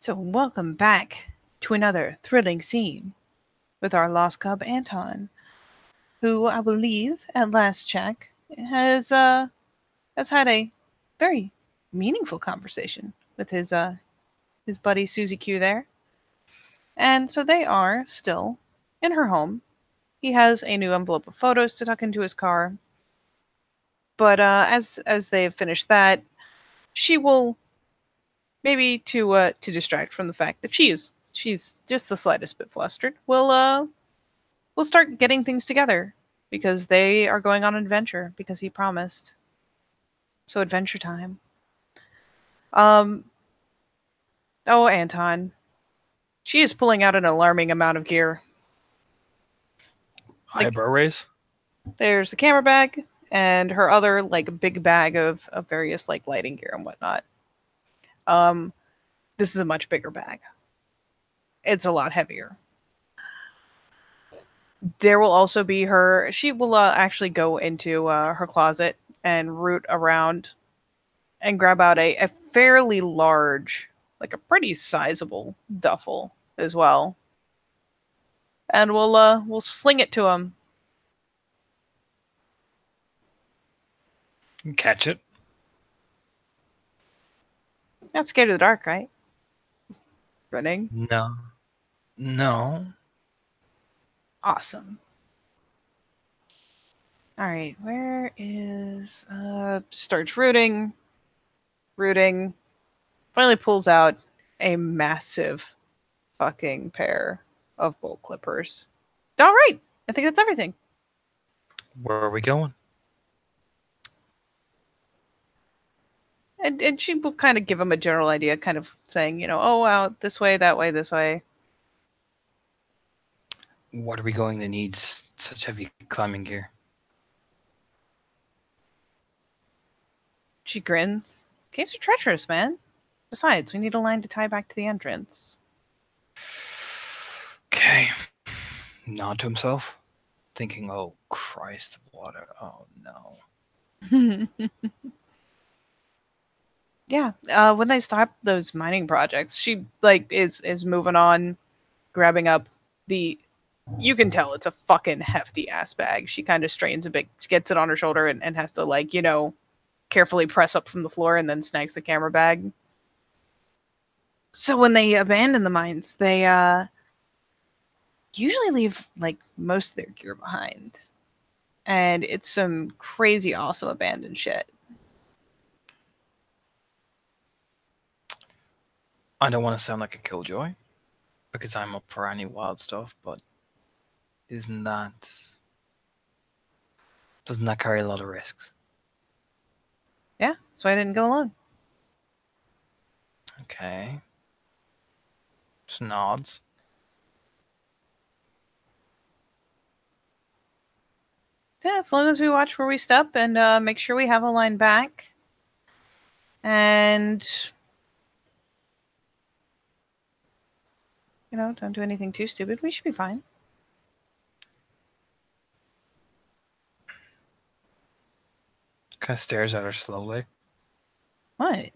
So, welcome back to another thrilling scene with our lost cub Anton, who I believe, at last check, has had a very meaningful conversation with his buddy Susie Q there, and so they are still in her home. He has a new envelope of photos to tuck into his car, but as they have finished that, she will maybe to distract from the fact that she's just the slightest bit flustered. We'll start getting things together because they are going on an adventure because he promised. So adventure time. Um oh Anton. She is pulling out an alarming amount of gear. Like Eyebrow raise? there's the camera bag and her other like big bag of various like lighting gear and whatnot. Um this is a much bigger bag. It's a lot heavier. There will also be her she will actually go into her closet and root around and grab out a fairly large, like a pretty sizable duffel as well. And we'll sling it to him. Catch it. Not scared of the dark, right? Running. No. No. Awesome. Alright, where is starts rooting. Rooting. Finally pulls out a massive fucking pair of bolt clippers. Alright! I think that's everything. Where are we going? And she will kind of give him a general idea, kind of saying, oh, out this way, that way, this way. What are we going to need such heavy climbing gear? She grins. Caves are treacherous, man. Besides, we need a line to tie back to the entrance. Okay. Nod to himself, thinking, oh, Christ, water. Oh, no. Yeah. When they stop those mining projects, she like is moving on, grabbing up the. You can tell it's a fucking hefty ass bag. She kind of strains a bit, gets it on her shoulder, and has to carefully press up from the floor, and then snags the camera bag. So when they abandon the mines, they usually leave like most of their gear behind, and it's some crazy awesome abandoned shit. I don't want to sound like a killjoy, because I'm up for any wild stuff, but isn't that... Doesn't that carry a lot of risks? Yeah, that's why I didn't go alone. Okay. Just nods. Yeah, as long as we watch where we step and make sure we have a line back. And, don't do anything too stupid. We should be fine. Kind of stares at her slowly. What?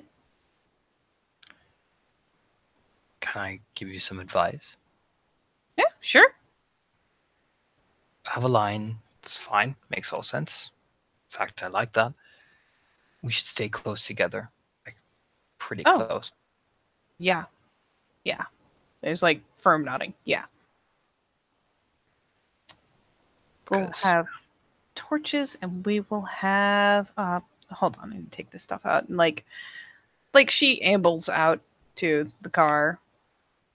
Can I give you some advice? Yeah, sure. Have a line. It's fine. Makes all sense. In fact, I like that. We should stay close together. Like, pretty Oh, close. yeah. Yeah. There's like firm nodding. Yeah. We'll Because have torches and we will have hold on, I need to take this stuff out. And like she ambles out to the car,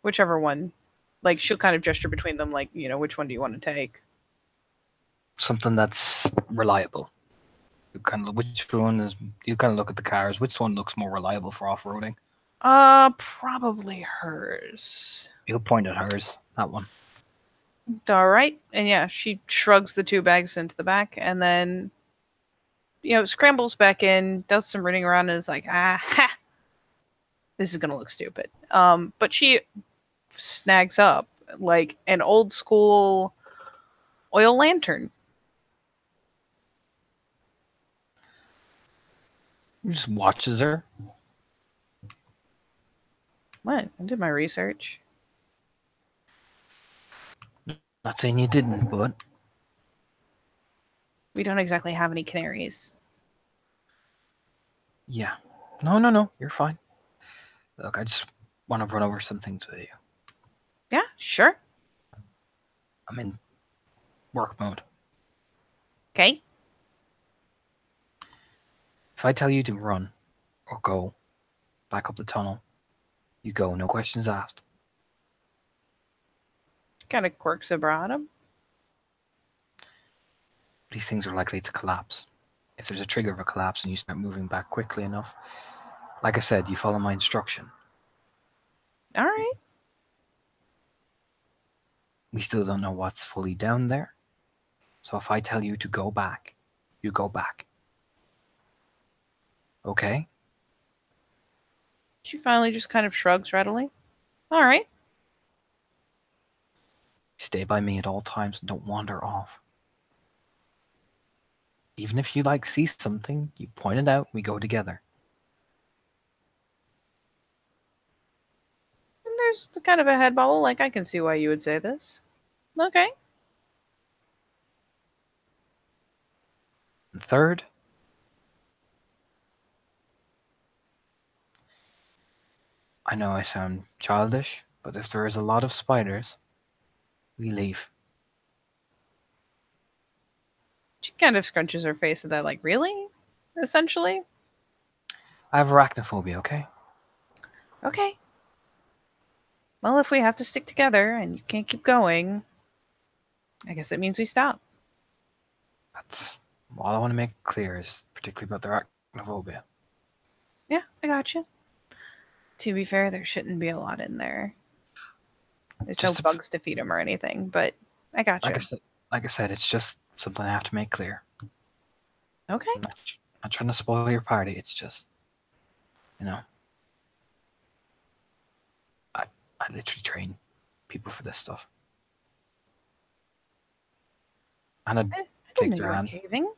whichever one. Like she'll kind of gesture between them, like, which one do you want to take? something that's reliable. You kind of which one is you kind of look at the cars. Which one looks more reliable for off roading? Probably hers. You'll point at hers. That one. All right. And yeah, she shrugs the two bags into the back and then, scrambles back in, does some running around, and is like, ha, this is going to look stupid. But she snags up like an old school oil lantern. Just watches her. What? I did my research. Not saying you didn't, but We don't exactly have any canaries. yeah. No. You're fine. Look, I just want to run over some things with you. Yeah, sure. I'm in work mode. Okay. If I tell you to run or go back up the tunnel, you go. No questions asked. Kind of quirks a bottom. These things are likely to collapse. If there's a trigger of a collapse and you start moving back quickly enough, like I said, you follow my instruction. All right. We still don't know what's fully down there. So if I tell you to go back, you go back. Okay? She finally just kind of shrugs readily. All right. Stay by me at all times and don't wander off. Even if you see something, you point it out, we go together. And there's kind of a head bobble. Like, I can see why you would say this. Okay. And third, I know I sound childish, but if there is a lot of spiders, we leave. She kind of scrunches her face at that, like, really? Essentially? I have arachnophobia, okay? Okay. Well, if we have to stick together and you can't keep going, I guess it means we stop. That's all I want to make clear, is particularly about the arachnophobia. Yeah, I got you. To be fair, there shouldn't be a lot in there. There's no Just bugs to feed them or anything, but I got you. like I said, it's just something I have to make clear. Okay. I'm not trying to spoil your party. It's just, you know, I literally train people for this stuff, and I'd I didn't take know you their were hand. caving.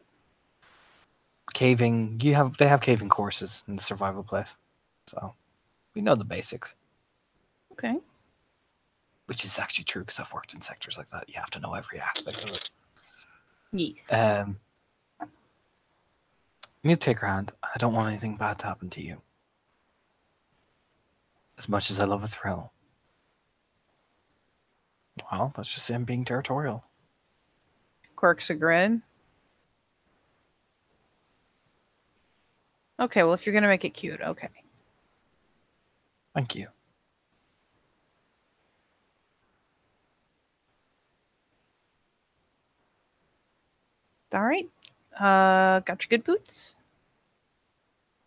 Caving, they have caving courses in the survival place, so we know the basics. Okay. Which is actually true because I've worked in sectors like that. You have to know every aspect of it. Yes. You take her hand. I don't want anything bad to happen to you. As much as I love a thrill. Well, let's just say I'm being territorial. Quirks a grin. Okay, well, if you're gonna make it cute, okay. Thank you. All right. Got your good boots?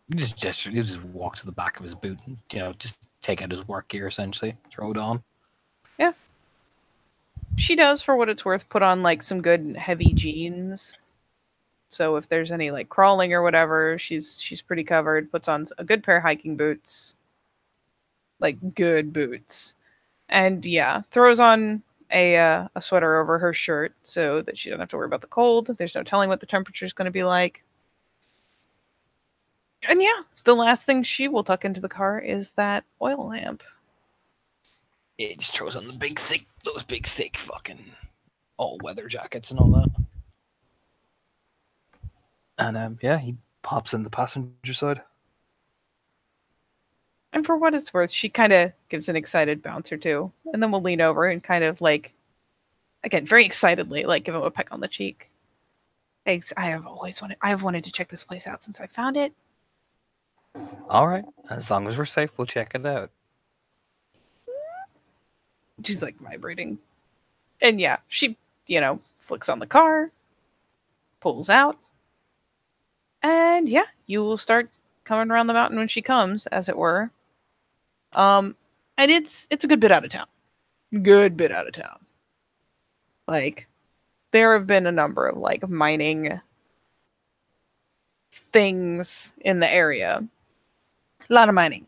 You just gesture. You just walk to the back of his boot and just take out his work gear essentially, throw it on. Yeah. She does, for what it's worth, put on like some good heavy jeans. So if there's any like crawling or whatever, she's pretty covered. Puts on a good pair of hiking boots, like good boots, and yeah, throws on a sweater over her shirt so that she doesn't have to worry about the cold. There's no telling what the temperature is going to be like. And yeah, the last thing she will tuck into the car is that oil lamp. It just throws on those big thick fucking all weather jackets and all that. And yeah, he pops in the passenger side. And for what it's worth, she kind of gives an excited bounce or two, and then we'll lean over and kind of like, again, very excitedly, like give him a peck on the cheek. Thanks. I have wanted to check this place out since I found it. All right, as long as we're safe, we'll check it out. She's like vibrating. And yeah, she, flicks on the car, pulls out, and yeah, you will start coming around the mountain when she comes, as it were. And it's a good bit out of town. Good bit out of town. Like, there have been a number of like mining things in the area. A lot of mining.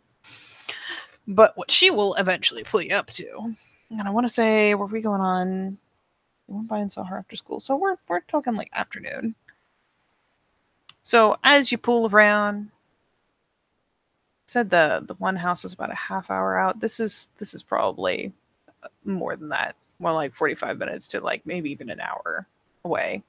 But what she will eventually pull you up to, and I want to say, were we going on? We went by and saw her after school, so we're talking like afternoon. So as you pull around, Said the one house was about a half hour out. This is probably more than that. More like 45 minutes to like maybe even an hour away.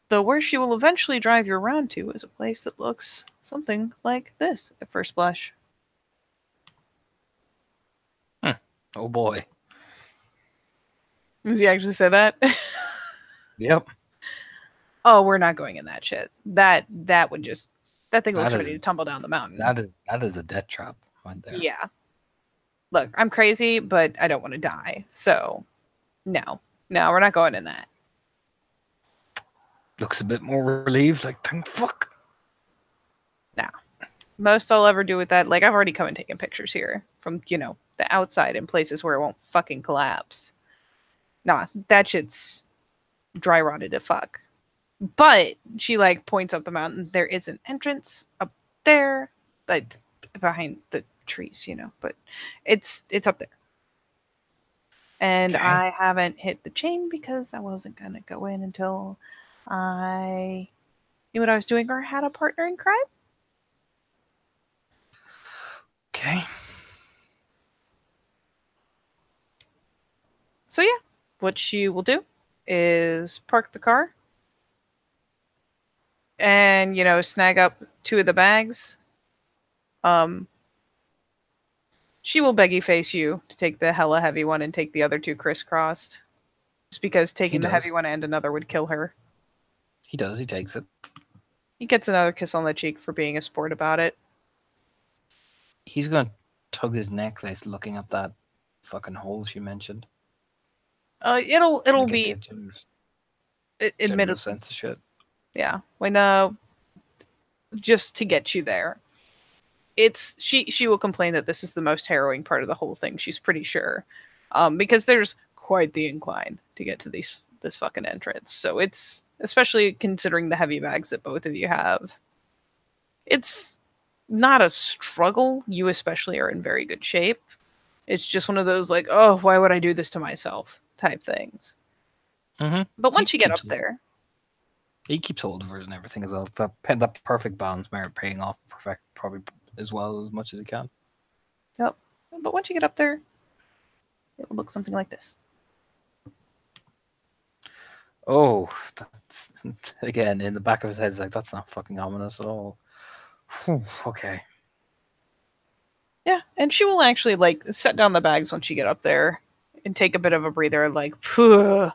Though where she will eventually drive you around to is a place that looks something like this at first blush. Oh boy. Does he actually say that? Yep. Oh, we're not going in that shit. That would just that thing That looks is ready to tumble down the mountain. that is a death trap right there. Yeah. Look, I'm crazy, but I don't want to die. So, no. No, we're not going in that. Looks a bit more relieved, like thank fuck. No. Most I'll ever do with that, like I've already come and taken pictures here from, the outside in places where it won't fucking collapse. Nah, that shit's dry rotted to fuck. But she like points up the mountain. There is an entrance up there, like behind the trees, but it's up there. And Okay. I haven't hit the chain because I wasn't gonna go in until I knew what I was doing or had a partner in crime. Okay. So yeah, what she will do is park the car and snag up two of the bags. Um, she will beggy face you to take the hella heavy one and take the other two crisscrossed, just because He taking the heavy does. one and another would kill her. He does. He takes it. He gets another kiss on the cheek for being a sport about it. He's gonna tug his necklace looking at that fucking hole she mentioned. It'll And get be the general admitted, sense of shit. yeah. When just to get you there, it's she will complain that this is the most harrowing part of the whole thing. She's pretty sure, because there's quite the incline to get to this fucking entrance. So it's, especially considering the heavy bags that both of you have, it's not a struggle. You especially are in very good shape. It's just one of those like, oh, why would I do this to myself type things. Mm-hmm. But He once you get keeps up there, he keeps hold of her and everything as well. That perfect balance merit paying off perfect probably as well as much as he can. yep. But once you get up there, it will look something like this. Oh, that's again in the back of his head. It's like that's not fucking ominous at all. Whew, okay. Yeah, and she will actually like set down the bags once you get up there and take a bit of a breather. Like, phew.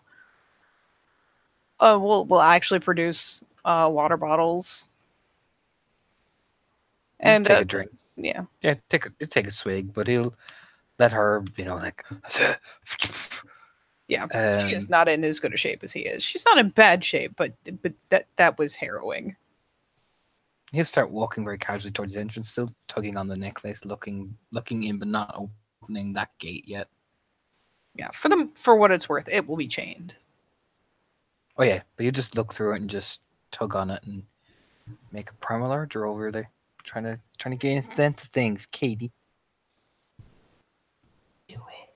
We'll actually produce water bottles You just and take a drink. yeah, Yeah, take a swig, but he'll let her, like, yeah. She is um, not in as good a shape as he is. She's not in bad shape, but that was harrowing. he'll start walking very casually towards the entrance, still tugging on the necklace, looking in, but not opening that gate yet. Yeah, for what it's worth, it will be chained. Oh yeah, but you just look through it and just tug on it and make a primal urge over there, trying to get into things, Katie. Do it.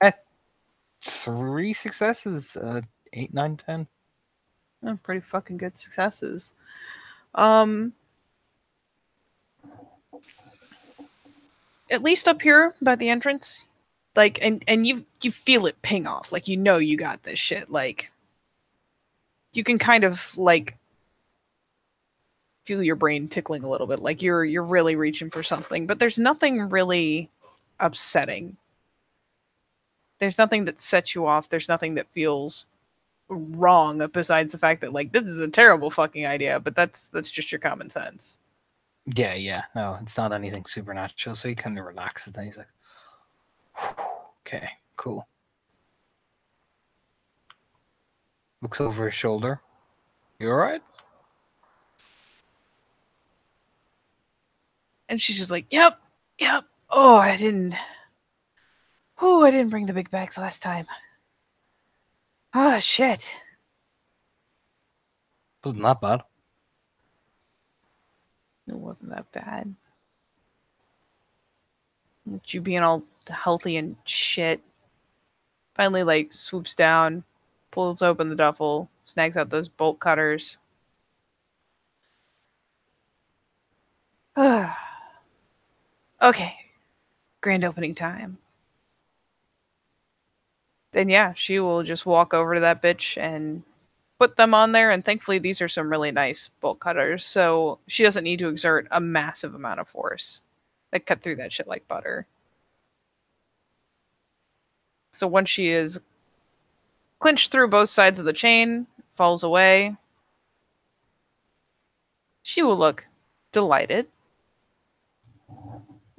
At 3 successes, 8, 9, 10. Oh, pretty fucking good successes. Um, at least up here by the entrance, like, and you feel it ping off, like you got this shit. Like, you can kind of like feel your brain tickling a little bit, like you're really reaching for something, but there's nothing really upsetting. There's nothing that sets you off. There's nothing that feels wrong besides the fact that like this is a terrible fucking idea, but that's just your common sense. Yeah, yeah. No, it's not anything supernatural, so he kind of relaxes and he's like, okay, cool. Looks over his shoulder. You alright? And she's just like, "Yep, yep. Oh, I didn't bring the big bags last time. Oh shit. Wasn't that bad. It wasn't that bad. You being all healthy and shit. Finally, like swoops down, pulls open the duffel, snags out those bolt cutters. Okay, grand opening time. Then yeah, she will just walk over to that bitch and put them on there. And thankfully, these are some really nice bolt cutters, so she doesn't need to exert a massive amount of force. They cut through that shit like butter. So once she is clinched through both sides of the chain, falls away, she will look delighted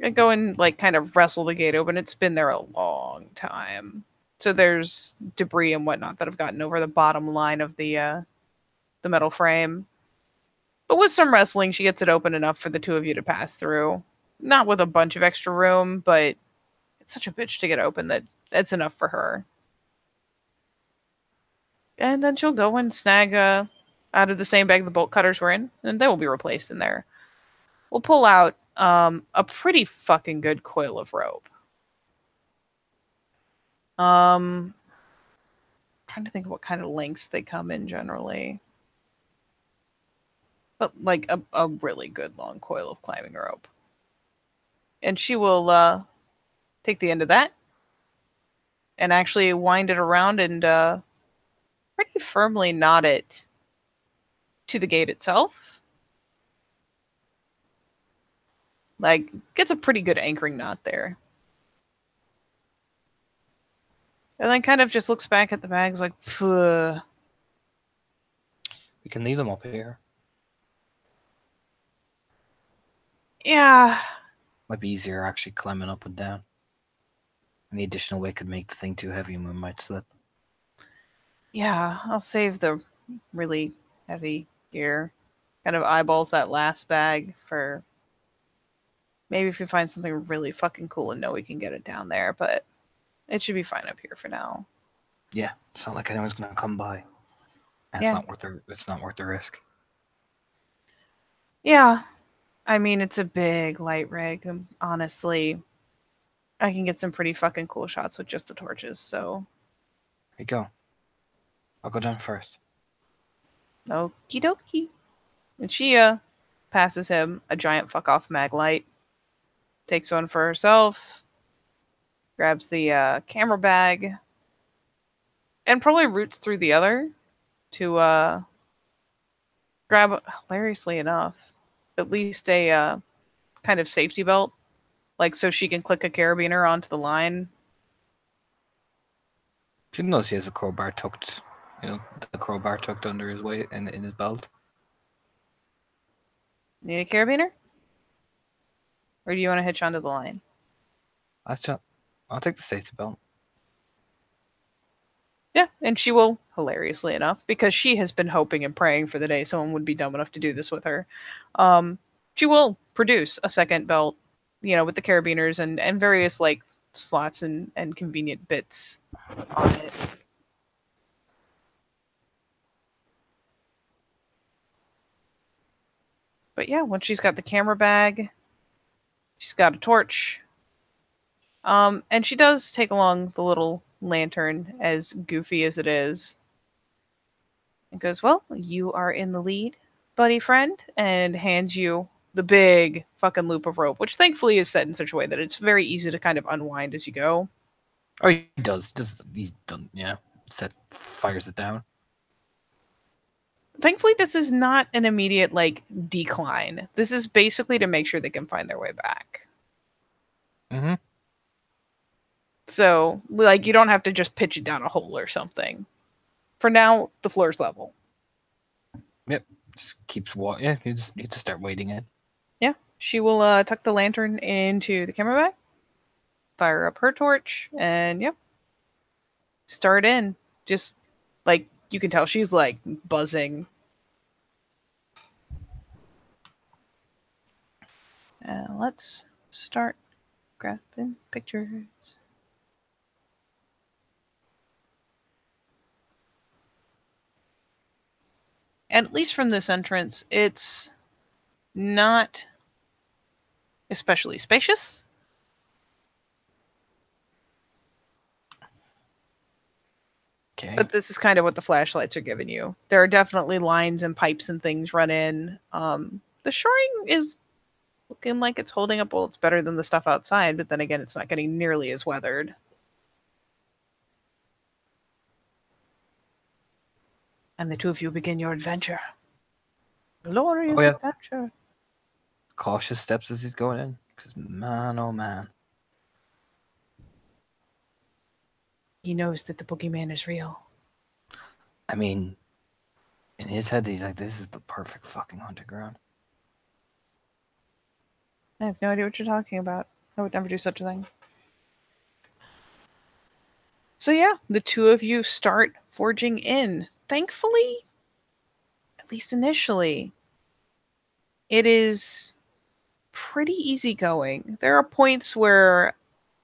and go and like kind of wrestle the gate open. It's been there a long time, so there's debris and whatnot that have gotten over the bottom line of the metal frame. But with some wrestling, she gets it open enough for the two of you to pass through. Not with a bunch of extra room, but it's such a bitch to get open that it's enough for her. And then she'll go and snag out of the same bag the bolt cutters were in, and they will be replaced in there. We'll pull out a pretty fucking good coil of rope. Trying to think of what kind of lengths they come in generally. But like a really good long coil of climbing rope. And she will take the end of that and actually wind it around and pretty firmly knot it to the gate itself. Like, gets a pretty good anchoring knot there. And then kind of just looks back at the bags like, phew. We can leave them up here. Yeah. Might be easier actually climbing up and down. Any additional weight could make the thing too heavy and we might slip. Yeah, I'll save the really heavy gear. Kind of eyeballs that last bag for maybe if we find something really fucking cool and know we can get it down there, but it should be fine up here for now. Yeah, it's not like anyone's gonna come by. And Yeah. it's not worth the risk. Yeah. I mean, it's a big light rig. Honestly, I can get some pretty fucking cool shots with just the torches, so. Here you go. I'll go down first. Okie dokie. And she passes him a giant fuck off mag light, takes one for herself, grabs the camera bag, and probably roots through the other to grab, hilariously enough, at least a kind of safety belt, like so she can click a carabiner onto the line. Do you notice he has a crowbar tucked, the crowbar tucked under his weight in his belt? Need a carabiner? Or do you want to hitch onto the line? I'll take the safety belt. Yeah, and she will, hilariously enough, because she has been hoping and praying for the day someone would be dumb enough to do this with her. She will produce a second belt, with the carabiners and various like slots and convenient bits on it. But yeah, once she's got the camera bag, she's got a torch. And she does take along the little lantern, as goofy as it is. And goes, well, you are in the lead, buddy friend, and hands you the big fucking loop of rope, which thankfully is set in such a way that it's very easy to kind of unwind as you go. Oh, he does. He's done, yeah. Fires it down. Thankfully, this is not an immediate, like, decline. This is basically to make sure they can find their way back. Mm-hmm. So, like, you don't have to just pitch it down a hole or something. For now, the floor's level. Yep. Just keeps walking. Yeah, you just need to start wading in. Yeah. She will tuck the lantern into the camera bag, fire up her torch, and yep. Start in. Just, like, you can tell she's, like, buzzing. Let's start grabbing pictures. And at least from this entrance, it's not especially spacious. Okay. But this is kind of what the flashlights are giving you. There are definitely lines and pipes and things run in. The shoring is looking like it's holding up. Well, it's better than the stuff outside, but then again, it's not getting nearly as weathered. And the two of you begin your adventure. Oh Glorious yeah. adventure. Cautious steps as he's going in. Because man, oh man. He knows that the boogeyman is real. I mean, in his head, he's like, this is the perfect fucking hunting ground. I have no idea what you're talking about. I would never do such a thing. So yeah, the two of you start forging in. Thankfully, at least initially, it is pretty easygoing. There are points where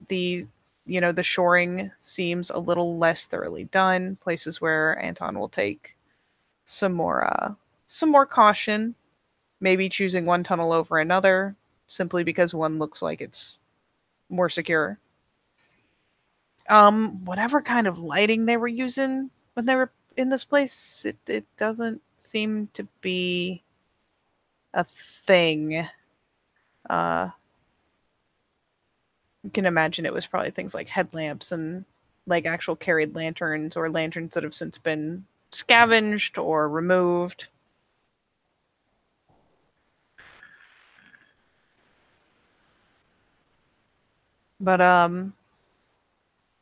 the the shoring seems a little less thoroughly done, places where Anton will take some more caution, maybe choosing one tunnel over another simply because one looks like it's more secure. Whatever kind of lighting they were using when they were in this place, it doesn't seem to be a thing. Uh, you can imagine it was probably things like headlamps and like actual carried lanterns or lanterns that have since been scavenged or removed. But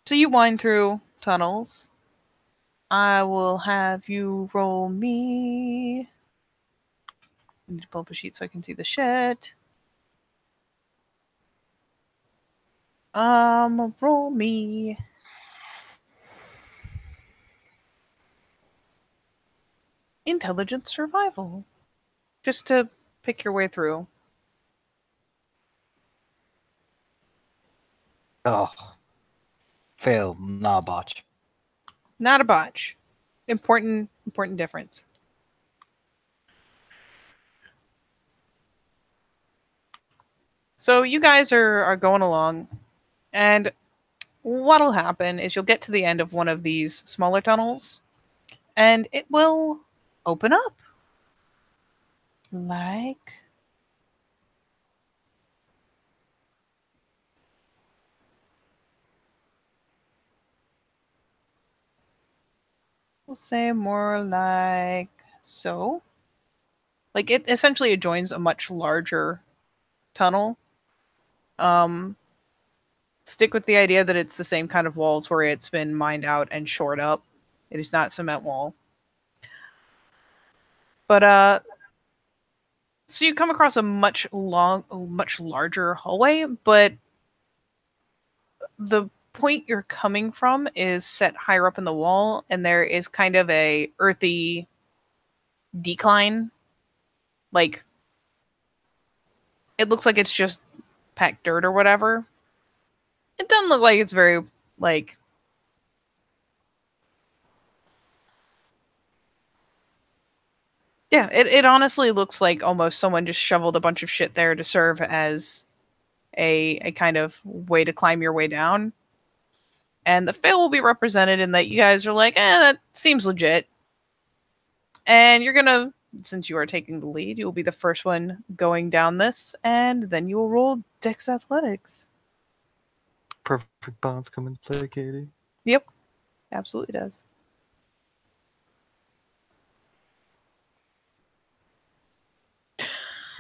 so you wind through tunnels. I will have you roll me. I need to pull up a sheet so I can see the shit. Roll me. Intelligent survival. Just to pick your way through. Oh. Fail, nah, botch. Not a botch. Important difference. So you guys are going along, and what'll happen is you'll get to the end of one of these smaller tunnels, and it will open up. Like we'll say more like so. Like it essentially joins a much larger tunnel. Um Stick with the idea that it's the same kind of walls where it's been mined out and shored up. It is not cement wall. But so you come across a much larger hallway, but the point you're coming from is set higher up in the wall, and there is kind of a earthy decline. Like it looks like it's just packed dirt or whatever. It doesn't look like it's very like yeah, it honestly looks like almost someone just shoveled a bunch of shit there to serve as a kind of way to climb your way down. And the fail will be represented in that you guys are like, that seems legit. And you're gonna, since you are taking the lead, you will be the first one going down this, and then you will roll Dex Athletics. Perfect bonds come into play, Katie. Yep, absolutely does.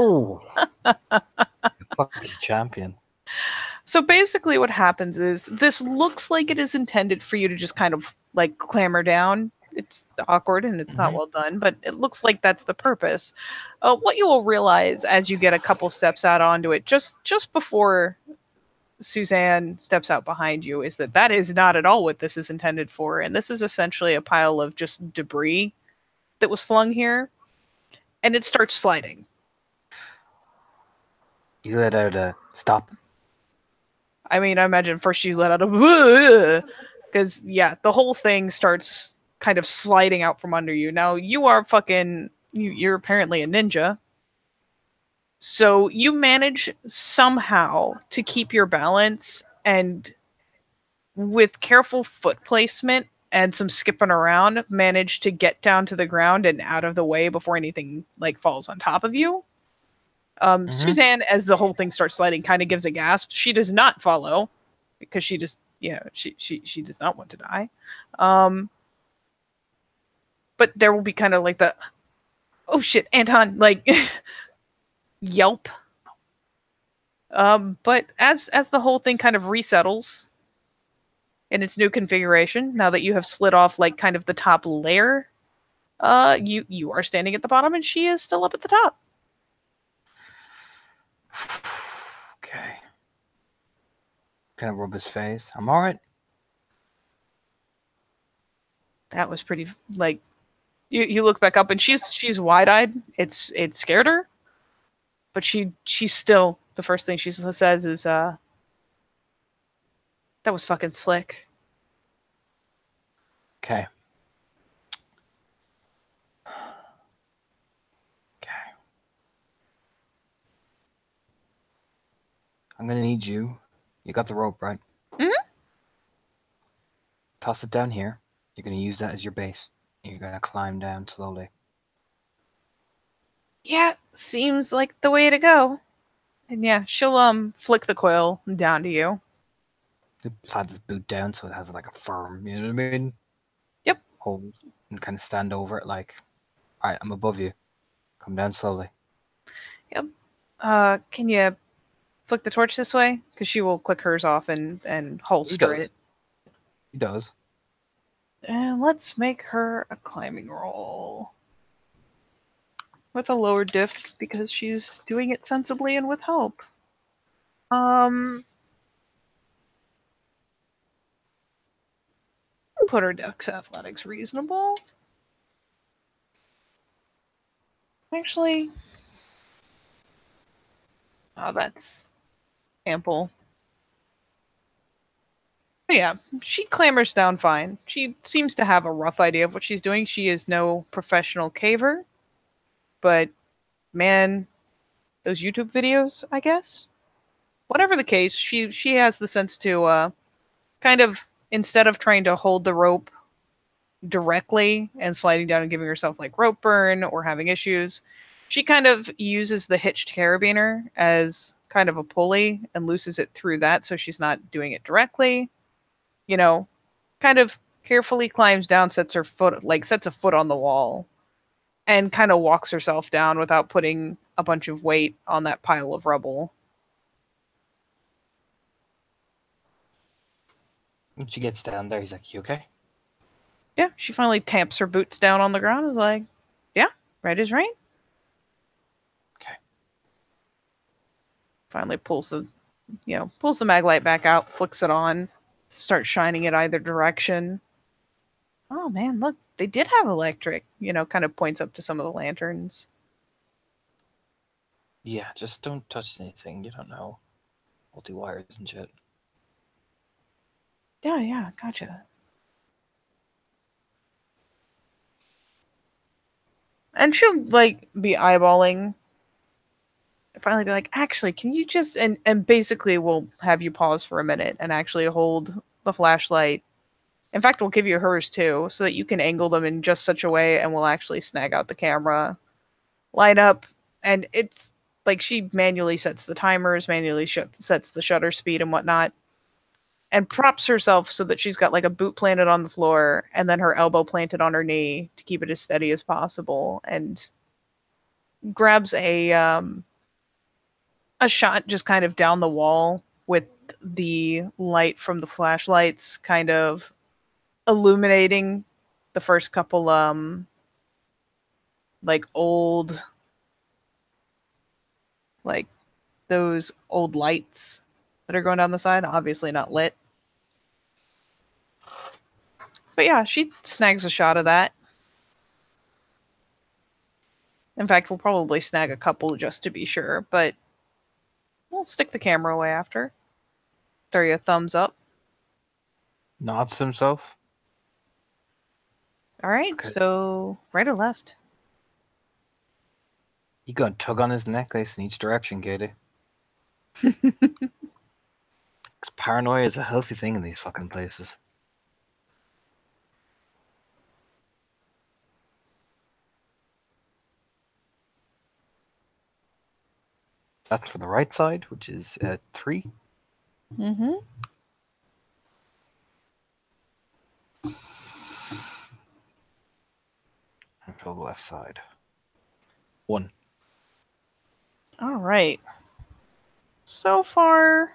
Oh, fucking champion. So basically, what happens is this looks like it is intended for you to just kind of like clamber down. It's awkward and it's not well done, but it looks like that's the purpose. What you will realize as you get a couple steps out onto it, just before Suzanne steps out behind you, is that that is not at all what this is intended for, and this is essentially a pile of just debris that was flung here, and it starts sliding. You let out a stop. I mean, I imagine first you let out a because yeah, the whole thing starts kind of sliding out from under you. Now you are you're apparently a ninja. So you manage somehow to keep your balance and with careful foot placement, and some skipping around, manage to get down to the ground and out of the way before anything like falls on top of you. Mm-hmm. Suzanne, as the whole thing starts sliding, kind of gives a gasp. She does not follow because she just, she does not want to die. Um, but there will be kind of like the, oh shit, Anton, like yelp. But as the whole thing kind of resettles in its new configuration, now that you have slid off like kind of the top layer, you are standing at the bottom and she is still up at the top. Okay. Kind of rub his face. I'm all right. That was pretty like you look back up and she's wide eyed. It scared her, but she's still the first thing she says is that was fucking slick. Okay. Okay. I'm gonna need you. You got the rope, right? Mm-hmm. Toss it down here. You're gonna use that as your base. You're gonna climb down slowly. Yeah, seems like the way to go. And yeah, she'll flick the coil down to you. Slide this boot down so it has like a firm, you know what I mean? Yep. Hold and kind of stand over it like, all right, I'm above you. Come down slowly. Yep. Can you flick the torch this way? Because she will click hers off and He holster does. it. He does. And let's make her a climbing roll. With a lower diff because she's doing it sensibly and with help. Put her dex athletics reasonable. Actually, oh, that's ample. But yeah, she clambers down fine. She seems to have a rough idea of what she's doing. She is no professional caver, but man, those YouTube videos, I guess. Whatever the case, she has the sense to kind of instead of trying to hold the rope directly and sliding down and giving herself like rope burn or having issues, she kind of uses the hitched carabiner as kind of a pulley and looses it through that so she's not doing it directly. You know, kind of carefully climbs down, sets a foot on the wall and kind of walks herself down without putting a bunch of weight on that pile of rubble. When she gets down there, he's like, you okay? Yeah, she finally tamps her boots down on the ground. Is like, yeah, right is right. Okay. Finally pulls the mag light back out, flicks it on, starts shining it either direction. Oh man, look, they did have electric. Kind of points up to some of the lanterns. Yeah, just don't touch anything. You don't know. Multi wires and shit. Yeah, gotcha. And she'll like be eyeballing. Finally, be like, actually, can you just and basically we'll have you pause for a minute and actually hold the flashlight. In fact, we'll give you hers too, so that you can angle them in just such a way, and we'll actually snag out the camera, line up, and it's like she manually sets the timers, manually sets the shutter speed and whatnot, and props herself so that she's got like a boot planted on the floor and then her elbow planted on her knee to keep it as steady as possible, and grabs a shot just kind of down the wall with the light from the flashlights kind of illuminating the first couple like old like those old lights that are going down the side, obviously not lit. But yeah, she snags a shot of that. In fact, we'll probably snag a couple just to be sure, but we'll stick the camera away after. Throw you a thumbs up. Nods to himself. All right, Okay. so right or left? You gonna tug on his necklace in each direction, Katie. Because paranoia is a healthy thing in these fucking places. That's for the right side, which is 3. Mm-hmm. And for the left side, 1. All right. So far,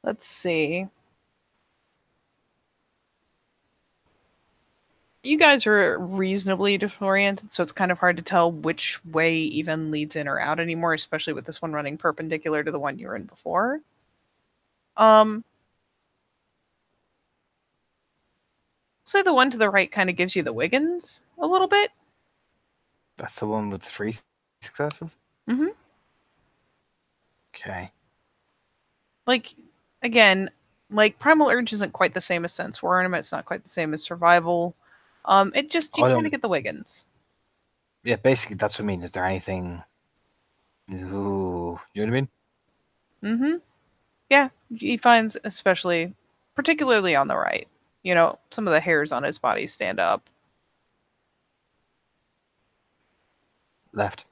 let's see. You guys are reasonably disoriented, so it's kind of hard to tell which way even leads in or out anymore, especially with this one running perpendicular to the one you were in before. Um, say the one to the right kind of gives you the Wiggins a little bit. That's the one with 3 successes? Mm-hmm. Okay. Like, again, like Primal Urge isn't quite the same as Sense Ornament. It's not quite the same as Survival. It just, you I kind of don't. get the Wiggins. Yeah, basically, that's what I mean. Is there anything. Ooh, you know what I mean? Mm-hmm. Yeah, he finds especially, particularly on the right. You know, some of the hairs on his body stand up. Left.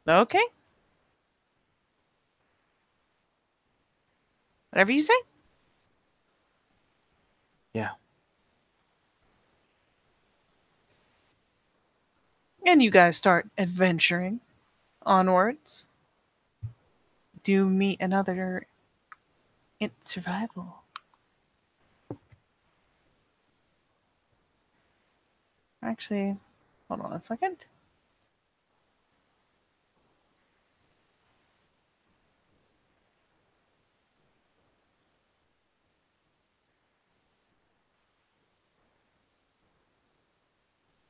Okay, whatever you say. Yeah. And you guys start adventuring onwards. Do meet another in survival. Actually, hold on a second.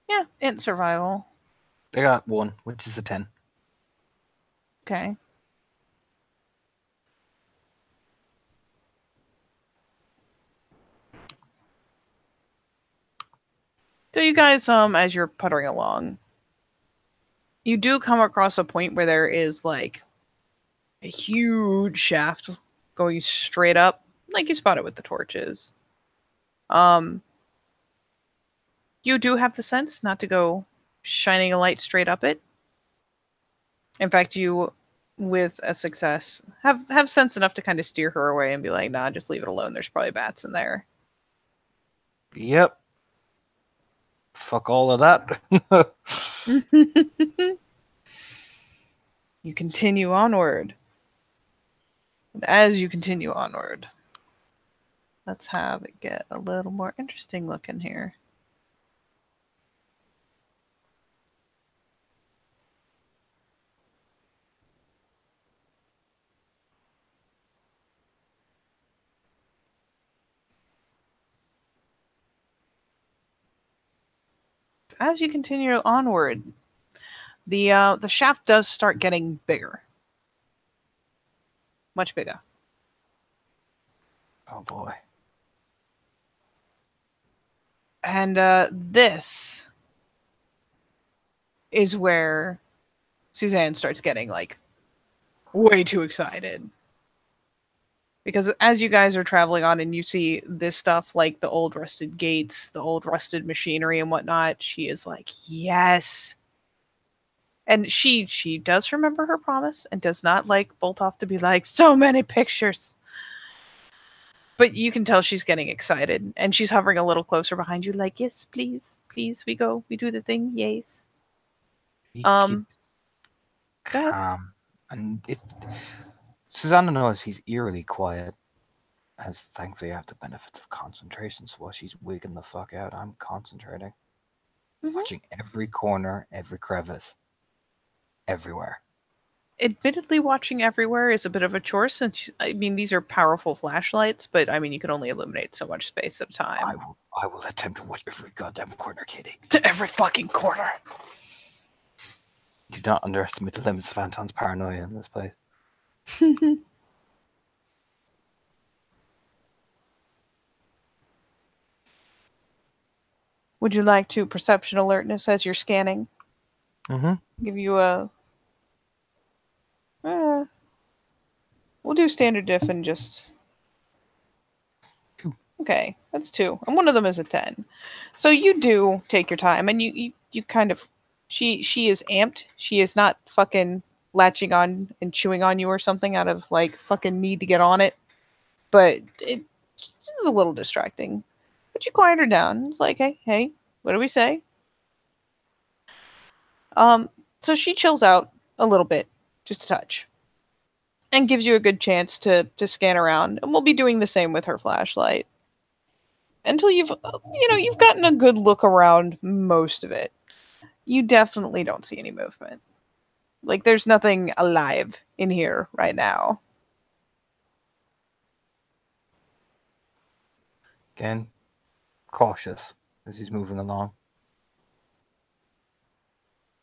Yeah, in survival. They got 1, which is a 10. Okay. So you guys, as you're puttering along, you do come across a point where there is like a huge shaft going straight up, like you spotted with the torches. Um, you do have the sense not to go shining a light straight up it. In fact, you, with a success, have sense enough to kind of steer her away and be like, "Nah, just leave it alone. There's probably bats in there." Yep. Fuck all of that. You continue onward. And as you continue onward, let's have it get a little more interesting looking here. As you continue onward, the shaft does start getting bigger, much bigger, Oh boy. and this is where Suzanne starts getting like way too excited. Because as you guys are traveling on and you see this stuff like the old rusted gates, the old rusted machinery and whatnot, she is like, yes. And she does remember her promise and does not like bolt off to be like, so many pictures. But you can tell she's getting excited and she's hovering a little closer behind you, like, yes, please, please, we go, we do the thing, yes. We keep Um, go ahead. calm. And if Susanna knows he's eerily quiet, as thankfully I have the benefits of concentration, so while she's wigging the fuck out, I'm concentrating. Mhm. Watching every corner, every crevice, everywhere. Admittedly, watching everywhere is a bit of a chore since, I mean, these are powerful flashlights, but I mean, you can only illuminate so much space at a time. I will attempt to watch every goddamn corner, Kitty. To every fucking corner. Do not underestimate the limits of Anton's paranoia in this place. Would you like to perception alertness as you're scanning? Mm-hmm. Give you a. We'll do standard diff and just. Okay, that's two, and one of them is a 10. So you do take your time, and you kind of, she is amped. She is not fucking latching on and chewing on you or something out of like fucking need to get on it. But it is a little distracting. But you quiet her down. It's like, hey, hey, what do we say? Um, so she chills out a little bit, just a touch, and gives you a good chance to scan around. And we'll be doing the same with her flashlight until you've gotten a good look around most of it. You definitely don't see any movement. Like there's nothing alive in here right now. Again, cautious as he's moving along.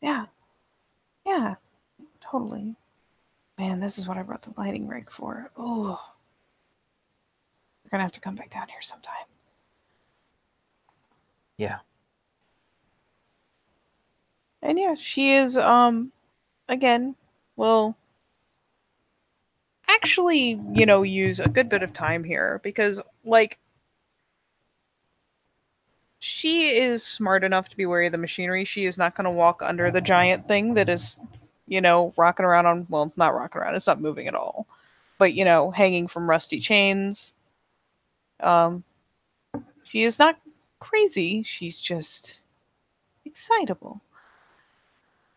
Yeah, yeah, totally. Man, this is what I brought the lighting rig for. Oh, we're gonna have to come back down here sometime. Yeah. And yeah, she is again, will actually, use a good bit of time here because like she is smart enough to be wary of the machinery. She is not going to walk under the giant thing that is, rocking around on, well, not rocking around, it's not moving at all, but, hanging from rusty chains. Um, she is not crazy. She's just excitable.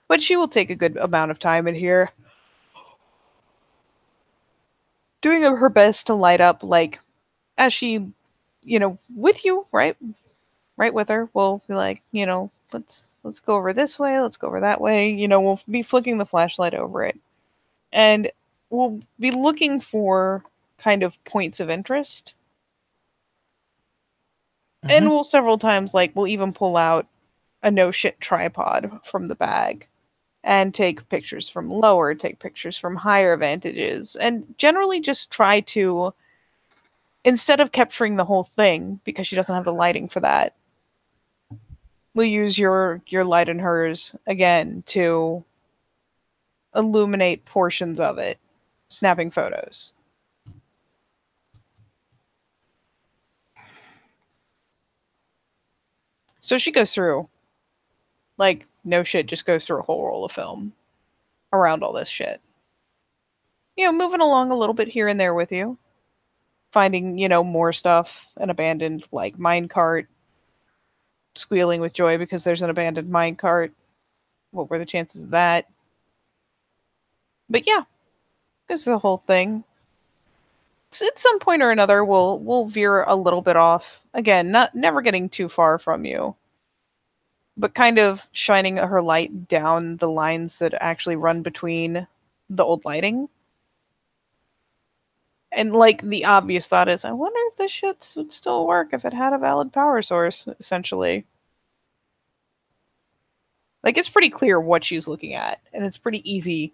But she will take a good amount of time in here, doing her best to light up, like, as she, with you, right? Right with her. We'll be like, let's go over this way, let's go over that way. We'll be flicking the flashlight over it. And we'll be looking for kind of points of interest. And Mm-hmm. we'll several times like we'll even pull out a no shit tripod from the bag and take pictures from lower, take pictures from higher vantages, and generally just try to, instead of capturing the whole thing because she doesn't have the lighting for that, we'll use your light and hers again to illuminate portions of it, snapping photos. So she goes through, like, no shit, just goes through a whole roll of film around all this shit. Moving along a little bit here and there with you, finding, more stuff, an abandoned, like, minecart, squealing with joy because there's an abandoned minecart. What were the chances of that? But yeah, this is the whole thing. At some point or another, we'll veer a little bit off. Again, not never getting too far from you, but kind of shining her light down the lines that actually run between the old lighting. And like the obvious thought is, I wonder if this shit would still work if it had a valid power source. Essentially, like it's pretty clear what she's looking at, and it's pretty easy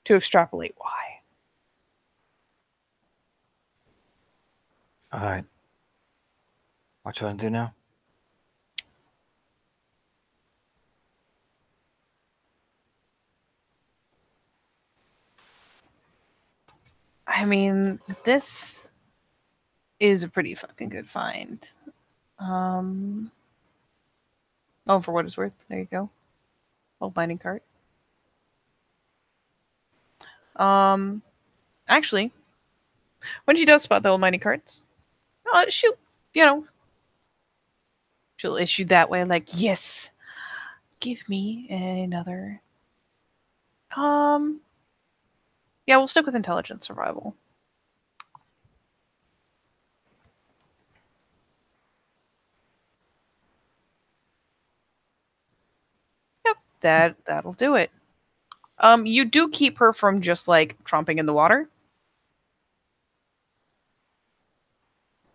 to extrapolate why. All right. What you want to do now? I mean, this is a pretty fucking good find. Um, oh, for what it's worth, there you go. Old mining cart. Um, Actually, when she does spot the old mining carts, she'll, you know, she'll issue that way like, yes, give me another. Um, yeah, we'll stick with intelligence survival. Yep, that'll do it. You do keep her from just like tromping in the water,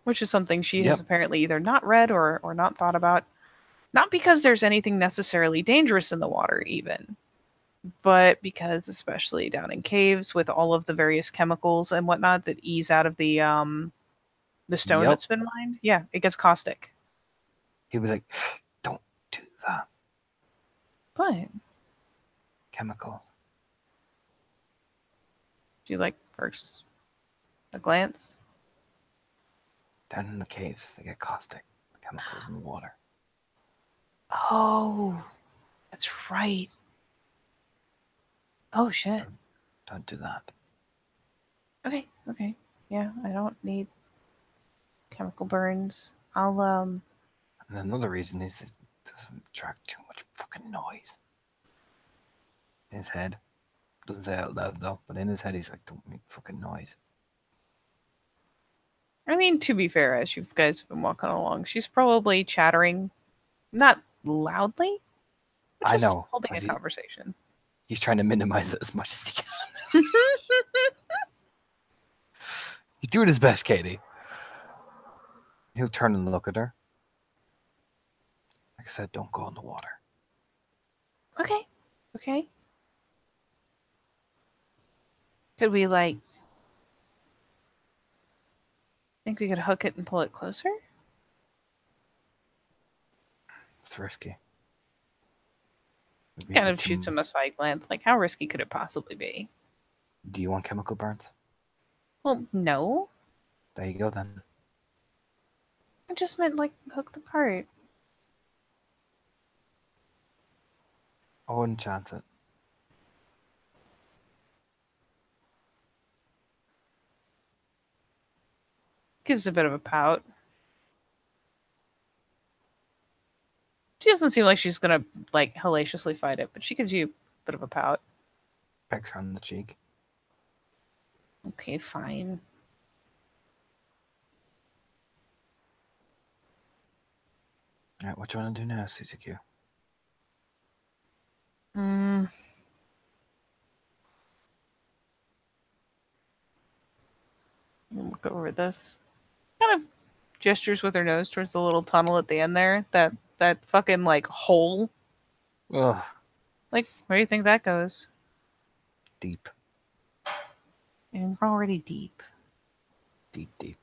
which is something she has Yep. apparently either not read or not thought about. Not because there's anything necessarily dangerous in the water, even, but because especially down in caves with all of the various chemicals and whatnot that ease out of the stone Yep. that's been mined, yeah, it gets caustic. He'd be like, don't do that. But Chemicals. do you like first a glance? Down in the caves, they get caustic chemicals in the water. Oh, that's right. Oh shit. Don't do that. Okay, okay. Yeah, I don't need chemical burns. I'll And another reason is it doesn't attract too much fucking noise. In his head. Doesn't say it out loud though, but in his head he's like, don't make fucking noise. I mean, to be fair, as you guys have been walking along, she's probably chattering, not loudly, but I just know, holding but a conversation. he's trying to minimize it as much as he can. He's doing his best, Katie. He'll turn and look at her. Like I said, don't go in the water. Okay, okay. Could we, like, think we could hook it and pull it closer? It's risky. Maybe Kind we of shoots can... him a side glance. Like, how risky could it possibly be? Do you want chemical burns? Well, no. There you go then. I just meant, like, hook the cart. I wouldn't chance it. Gives a bit of a pout. She doesn't seem like she's gonna, like, hellaciously fight it, but she gives you a bit of a pout. Pecks her on the cheek. Okay, fine. Alright, what do you want to do now, Suzuki? Hmm. Look over this. Kind of gestures with her nose towards the little tunnel at the end there. That fucking like hole. Ugh, Like, where do you think that goes? deep. And we're already deep. Deep, deep.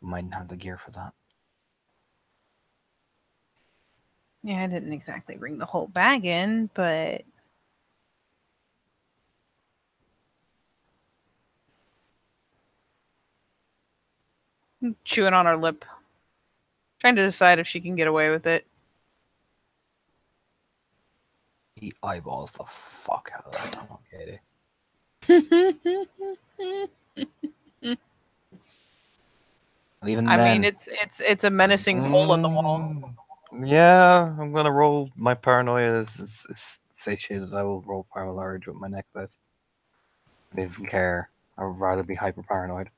Mightn't have the gear for that. Yeah, I didn't exactly bring the whole bag in, but chewing on her lip, trying to decide if she can get away with it. He eyeballs the fuck out of that tunnel, Katie. And even I then, mean, it's a menacing hole in the wall. Yeah, I'm gonna roll my paranoia is satiated. I will roll paranoid with my necklace. I don't even care. I would rather be hyper paranoid.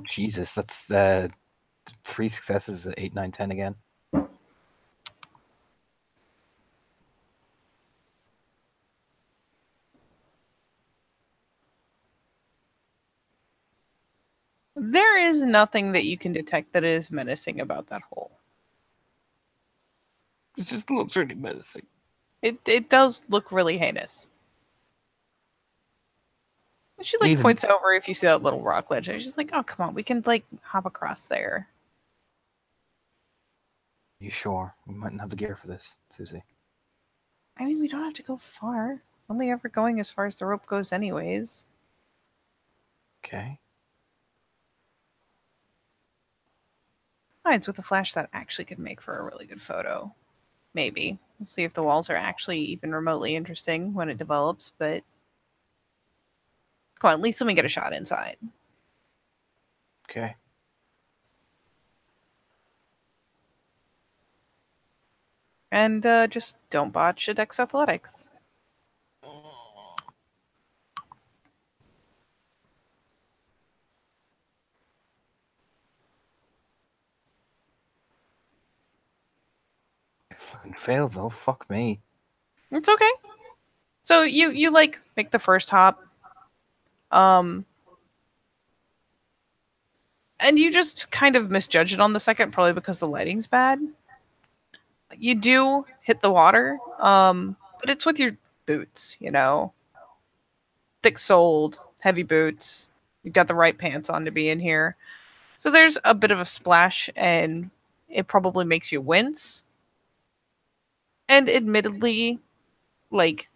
Jesus, that's 3 successes, 8, 9, 10 again. There is nothing that you can detect that is menacing about that hole. It just looks really menacing. It does look really heinous. She like Even points over if you see that little rock ledge. And she's like, "Oh, come on, we can like hop across there." you sure? We mightn't have the gear for this, Susie. I mean, we don't have to go far. Only ever going as far as the rope goes, anyways. Okay. Besides, with a flash, that actually could make for a really good photo. Maybe. We'll see if the walls are actually even remotely interesting when it develops, but come on, at least let me get a shot inside. Okay. And just don't botch a Dex Athletics. I fucking failed though. Fuck me. It's okay. So you like make the first hop, um, and you just kind of misjudge it on the second, probably because the lighting's bad. You do hit the water, but it's with your boots, you know, thick-soled, heavy boots. You've got the right pants on to be in here, so there's a bit of a splash, and it probably makes you wince. And admittedly, Like,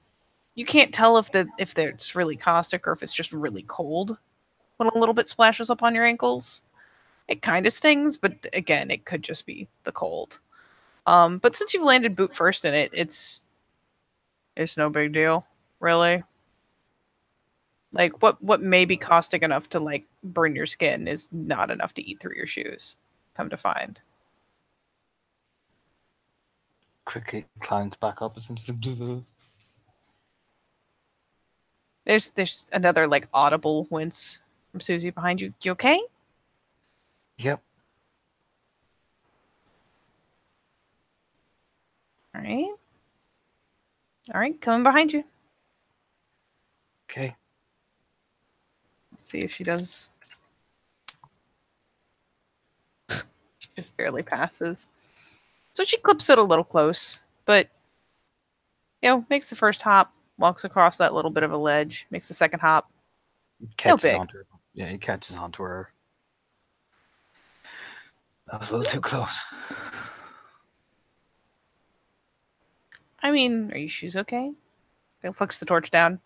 you can't tell if it's really caustic or if it's just really cold when a little bit splashes up on your ankles. It kind of stings, but again, it could just be the cold. But since you've landed boot first in it, it's no big deal, really. Like what may be caustic enough to like burn your skin is not enough to eat through your shoes. Come to find. Quickly climbs back up and seems to. There's another like audible wince from Susie behind you. You okay? Yep. All right. All right, coming behind you. Okay. Let's see if she does. She just barely passes. So she clips it a little close, but makes the first hop, walks across that little bit of a ledge, makes the second hop. No Catches big. onto her. Yeah, he catches onto her. That was a little too close. I mean, are your shoes okay? They'll flicks the torch down.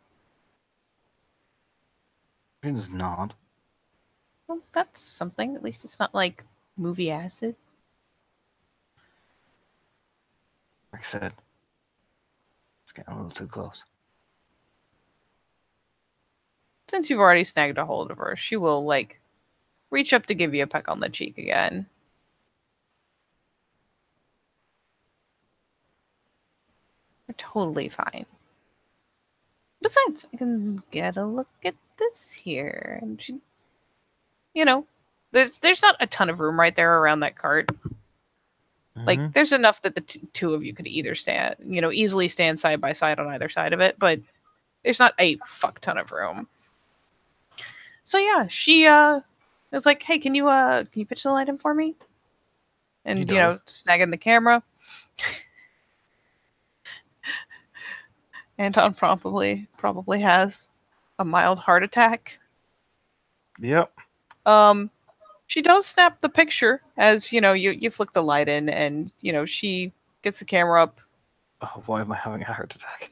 She does not. Well, that's something. At least it's not like movie acid. Like I said, it's getting a little too close. Since you've already snagged a hold of her, she will, like, reach up to give you a peck on the cheek again. You're totally fine. Besides, I can get a look at this here. And she, there's not a ton of room right there around that cart. Like, there's enough that the two of you could either stand, easily stand side by side on either side of it, but there's not a fuck ton of room. So yeah, she is like, "Hey, can you pitch the light in for me?" And snagging the camera. Anton probably has a mild heart attack. Yep. She does snap the picture as you flick the light in, and she gets the camera up. Oh, why am I having a heart attack?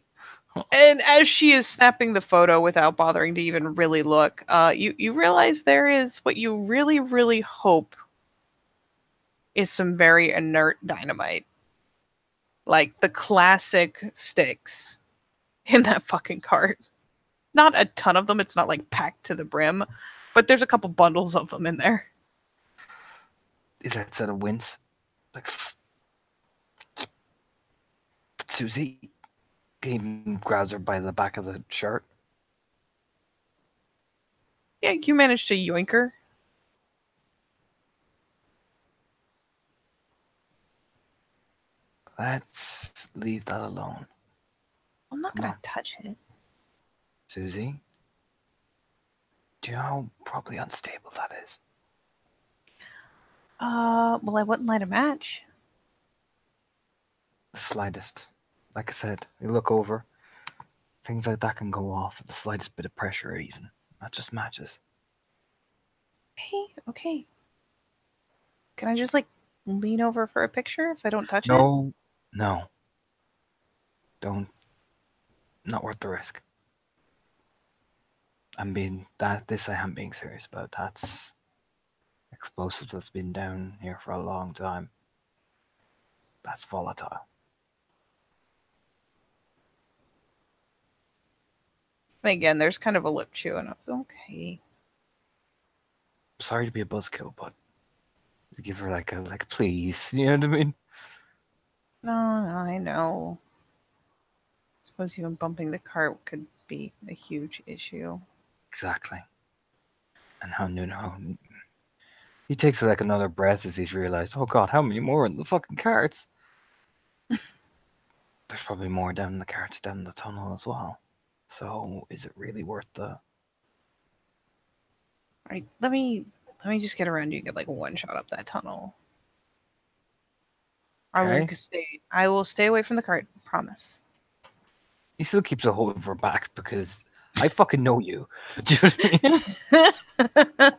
And as she is snapping the photo without bothering to even really look, you realize there is what you really, really hope is some very inert dynamite. Like the classic sticks in that fucking cart. Not a ton of them, it's not like packed to the brim, but there's a couple bundles of them in there. It lets out a wince. Like, Susie even grabs her by the back of the shirt. Yeah, you managed to yoink her. Let's leave that alone. I'm not gonna touch it. Susie, do you know how probably unstable that is? Well, I wouldn't light a match. The slightest. Like I said, you look over, things like that can go off at the slightest bit of pressure, even. Not just matches. Okay. Can I just, like, lean over for a picture if I don't touch it? No. Don't. Not worth the risk. I am being serious about. That's explosive that's been down here for a long time. That's volatile. And again, there's kind of a lip chew, and okay. Sorry to be a buzzkill, but give her like please. You know what I mean? No, I know. I suppose even bumping the cart could be a huge issue. Exactly. And how he takes like another breath as he's realized, oh god, how many more in the fucking carts? There's probably more down the carts down the tunnel as well. So is it really worth the? Alright, let me just get around you and get like one shot up that tunnel. Okay. I will stay away from the cart, promise. He still keeps a hold of her back because I fucking know you. Do you know what I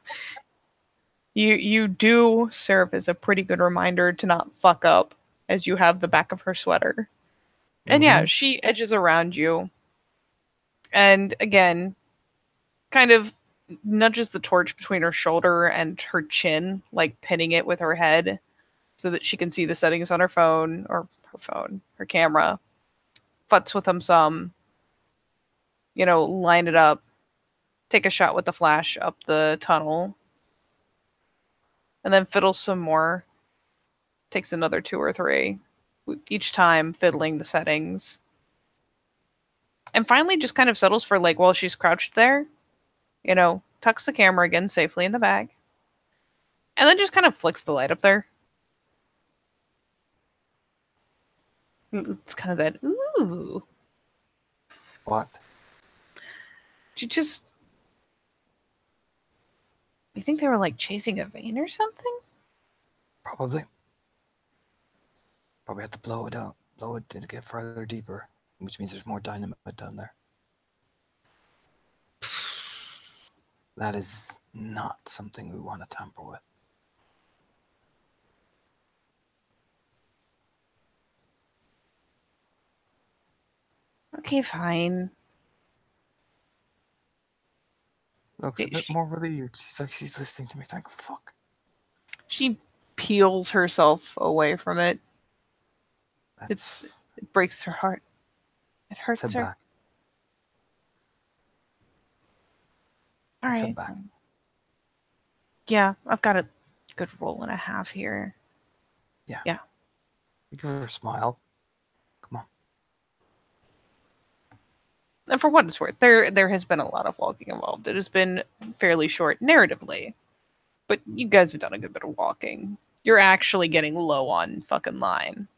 mean? You do serve as a pretty good reminder to not fuck up as you have the back of her sweater. And yeah, Mm-hmm. she edges around you and again, kind of nudges the torch between her shoulder and her chin, like pinning it with her head so that she can see the settings on her phone or her camera. Futz with them some, line it up, take a shot with the flash up the tunnel, and then fiddles some more. Takes another two or three, each time fiddling the settings. And finally just kind of settles for like while she's crouched there, tucks the camera again safely in the bag, and then just kind of flicks the light up there. It's kind of that, ooh. What? You just. You think they were like chasing a vein or something? Probably. Probably had to blow it up. Blow it to get further deeper, which means there's more dynamite down there. That is not something we want to tamper with. Okay, fine. Looks a bit more relieved. She's like, she's listening to me. Thank fuck. She peels herself away from it. It breaks her heart. It hurts her. Back. All right. Back. Yeah, I've got a good roll and a half here. Yeah. Yeah. You give her a smile. Come on. And for what it's worth, there has been a lot of walking involved. It has been fairly short narratively, but you guys have done a good bit of walking. You're actually getting low on fucking line.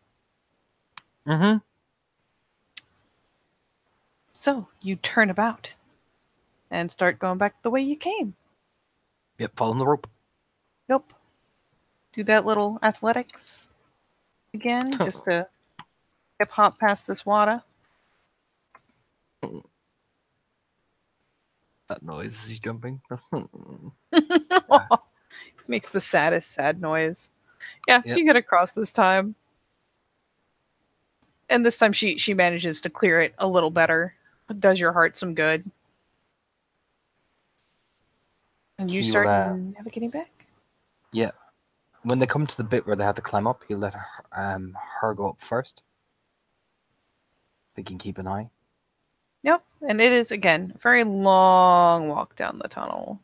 Mm-hmm. So you turn about and start going back the way you came. Yep, following the rope. Yep. Do that little athletics again, just to hip hop past this water. That noise as he's jumping. Makes the saddest sad noise. Yeah, yep. You get across this time. And this time she manages to clear it a little better. It does your heart some good. And you start navigating back? Yeah. When they come to the bit where they have to climb up, he'll let her go up first. They can keep an eye. Yep. And it is, again, a very long walk down the tunnel.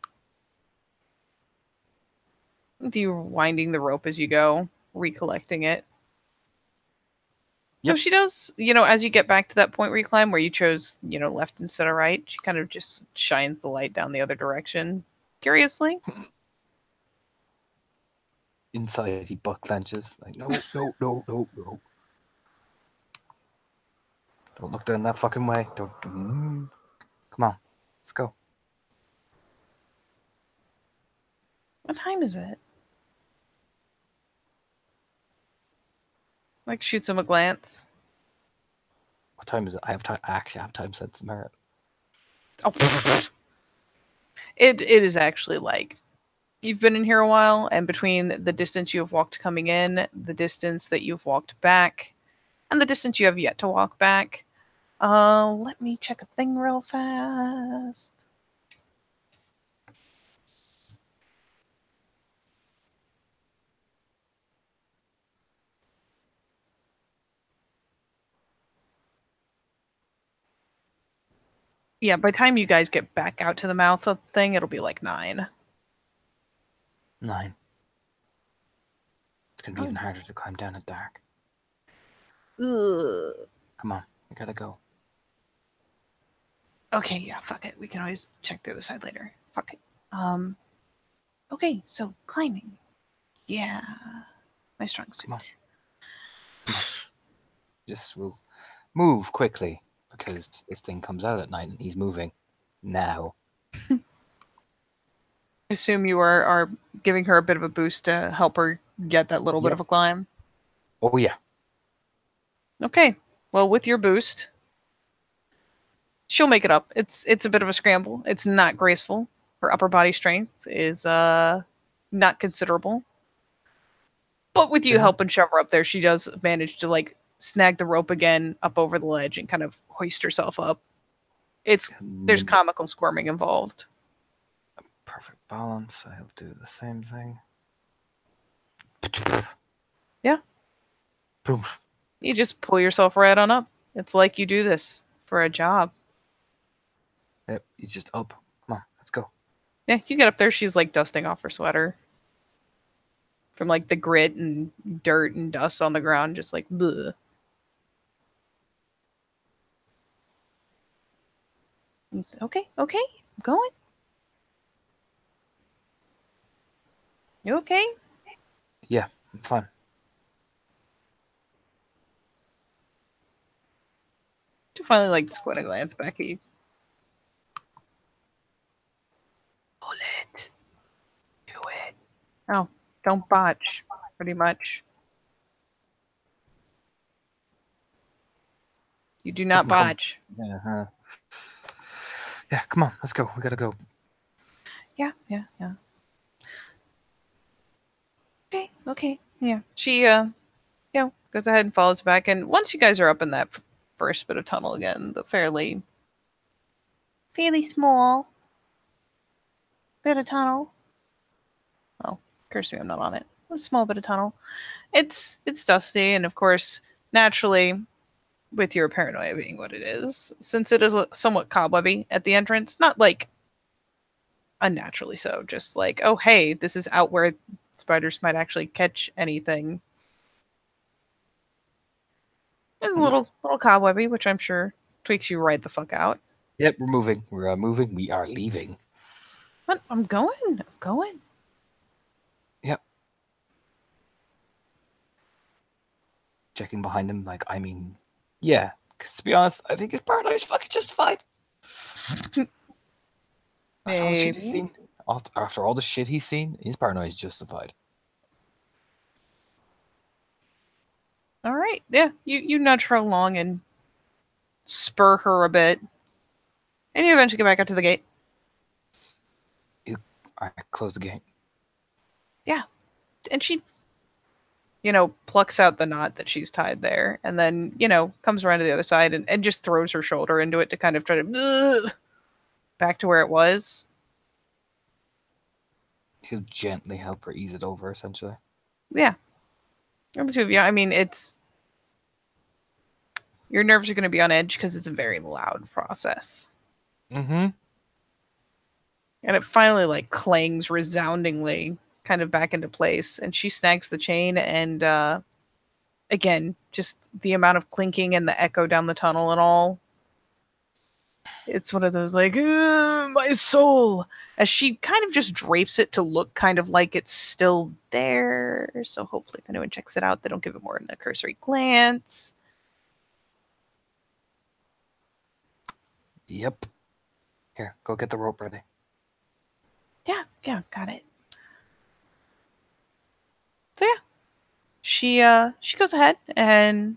With you winding the rope as you go, recollecting it. Yep. So she does, as you get back to that point where you climb, where you chose, left instead of right, she kind of just shines the light down the other direction, curiously. Inside, he butt clenches. Like, no. Don't look down that fucking way. Don't. Come on. Let's go. What time is it? Like, shoots him a glance. What time is it? I actually have time sense merit. Oh, it is actually like, you've been in here a while, and between the distance you have walked coming in, the distance that you've walked back, and the distance you have yet to walk back, let me check a thing real fast. Yeah, by the time you guys get back out to the mouth of the thing, it'll be like 9. 9. It's gonna be even harder to climb down at dark. Ugh. Come on, we gotta go. Okay, yeah, fuck it. We can always check the other side later. Fuck it. Okay, so climbing. Yeah. My strong suit. Come on. Just we'll move quickly, because this thing comes out at night and he's moving now. I assume you are giving her a bit of a boost to help her get that little bit of a climb. Oh, yeah. Okay. Well, with your boost, she'll make it up. It's a bit of a scramble. It's not graceful. Her upper body strength is not considerable. But with you helping shove her up there, she does manage to like snag the rope again up over the ledge and kind of hoist herself up. It's There's comical squirming involved. Perfect balance. I'll do the same thing. Yeah. Boom. You just pull yourself right on up. It's like you do this for a job. Yep, he's just up. Come on, let's go. Yeah, you get up there. She's like dusting off her sweater from like the grit and dirt and dust on the ground, just like bleh. Okay, okay, I'm going. You okay? Yeah, I'm fine. To finally like squint a glance back at you. Pull it. Do it. Oh, don't botch. Pretty much. You do not botch. Yeah, yeah, come on, let's go. We gotta go. Yeah, yeah, yeah. Okay, okay, yeah. She goes ahead and follows back, and once you guys are up in that first bit of tunnel again, the fairly small bit of tunnel. Oh, curse me, I'm not on it. A small bit of tunnel. It's dusty, and of course, naturally, with your paranoia being what it is, since it is somewhat cobwebby at the entrance, not like unnaturally so, just like, oh hey, this is out where spiders might actually catch anything. It's a little cobwebby, which I'm sure tweaks you right the fuck out. Yep, we're moving. We're moving. We are leaving. But I'm going. I'm going. Yep. Checking behind him, like, I mean, yeah. Because to be honest, I think his paranoia is fucking justified. After all the shit he's Maybe. seen, after all the shit he's seen, his paranoia is justified. All right. Yeah. You nudge her along and spur her a bit, and you eventually get back up to the gate. I close the gate. Yeah, and she, plucks out the knot that she's tied there, and then comes around to the other side and just throws her shoulder into it to kind of try to back to where it was. He'll gently help her ease it over, essentially. Yeah. And the two of you, I mean, your nerves are going to be on edge because it's a very loud process. Mm-hmm. And it finally like clangs resoundingly kind of back into place, and she snags the chain, and again, just the amount of clinking and the echo down the tunnel and all. It's one of those like, my soul, as she kind of just drapes it to look kind of like it's still there. So hopefully, if anyone checks it out, they don't give it more than a cursory glance. Yep. Here, go get the rope ready. Yeah, got it. So yeah, she goes ahead and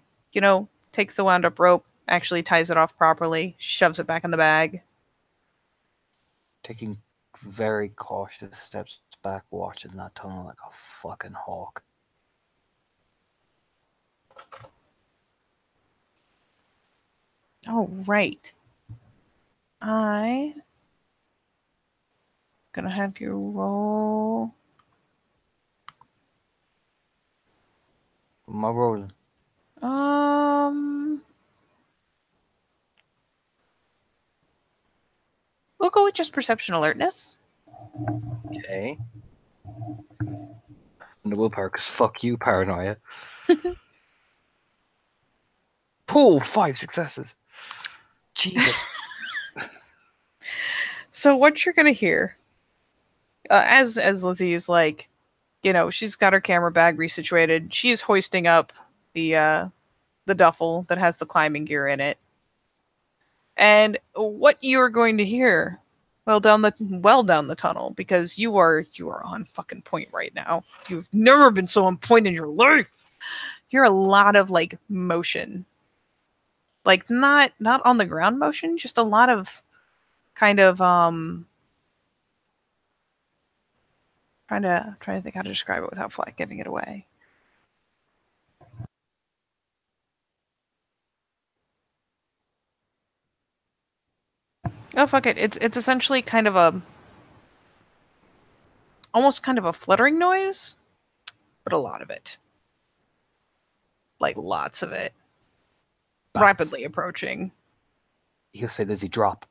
takes the wound up rope, actually ties it off properly, shoves it back in the bag. Taking very cautious steps back, watching that tunnel like a fucking hawk. Oh right, I gonna have you roll. Am I rolling? Um, we'll go with just perception alertness. Okay. And the willpower, because fuck you, paranoia. Pull 5 successes. Jesus. So what you're gonna hear, as Lizzie is like, she's got her camera bag resituated. She is hoisting up the duffel that has the climbing gear in it. And what you are going to hear, well down the tunnel, because you are on fucking point right now. You've never been so on point in your life. You're a lot of like motion, like not on the ground motion, just a lot of kind of trying to think how to describe it without flat giving it away. Oh fuck it. It's essentially kind of a almost kind of a fluttering noise, but a lot of it. Like lots of it. Bats. Rapidly approaching. He'll say, "Does he drop?"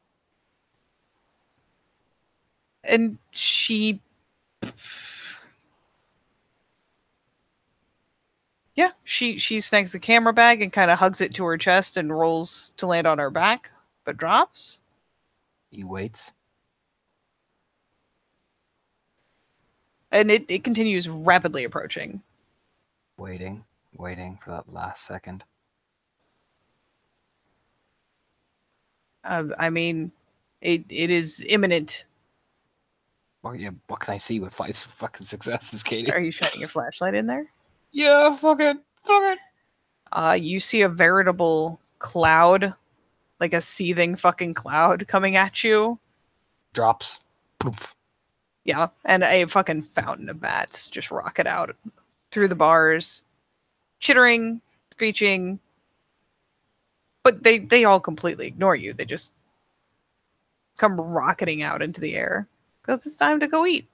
And she yeah, she snags the camera bag and kind of hugs it to her chest and rolls to land on her back, but drops. He waits. And it continues rapidly approaching. Waiting, waiting for that last second. I mean, it is imminent. What can I see with 5 fucking successes, Katie? Are you shining your flashlight in there? Yeah, fuck it. You see a veritable cloud, like a seething fucking cloud coming at you. Drops. Poof. Yeah, and a fucking fountain of bats just rocket out through the bars, chittering, screeching, but they all completely ignore you. They just come rocketing out into the air because it's time to go eat.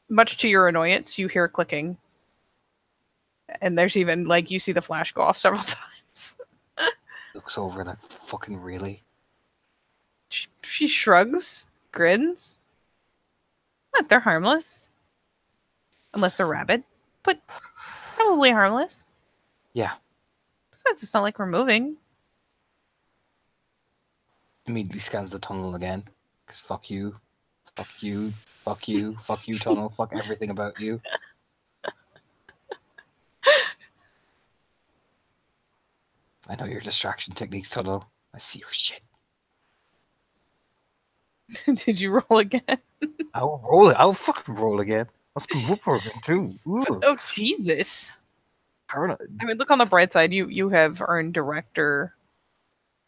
Much to your annoyance, you hear clicking, and there's even like you see the flash go off several times. Looks over like, fucking really? She shrugs, grins. What? They're harmless, unless they're rabid, but probably harmless. Yeah. Besides, it's not like we're moving. Immediately scans the tunnel again. Because fuck you. Fuck you. Fuck you. Fuck you, tunnel. Fuck everything about you. I know your distraction techniques, tunnel. I see your shit. Did you roll again? I'll roll it. I'll fucking roll again. I'll spin whoop again too. Ooh. Oh Jesus! Paranoid. I mean, look on the bright side. You have earned director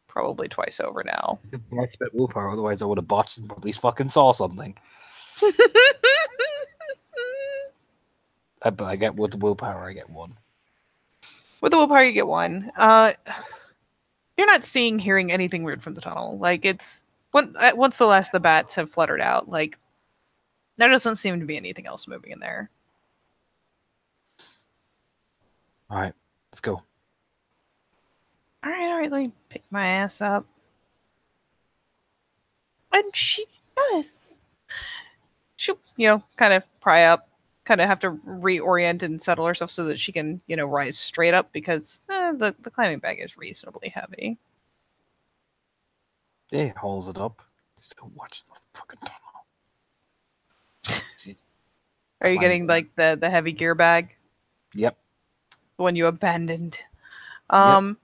probably twice over now. I spent willpower, otherwise I would have botched and probably fucking saw something. But I get with the willpower, I get 1. With the willpower, you get 1. You're not seeing, hearing anything weird from the tunnel. Like it's once the last of the bats have fluttered out, like there doesn't seem to be anything else moving in there. All right, let's go. All right. Let me pick my ass up. And she does. She'll, kind of pry up, kind of have to reorient and settle herself so that she can, rise straight up because the climbing bag is reasonably heavy. Yeah, he hauls it up. Still watching the fucking tunnel. Are you getting like the heavy gear bag? Yep. The one you abandoned. Yep.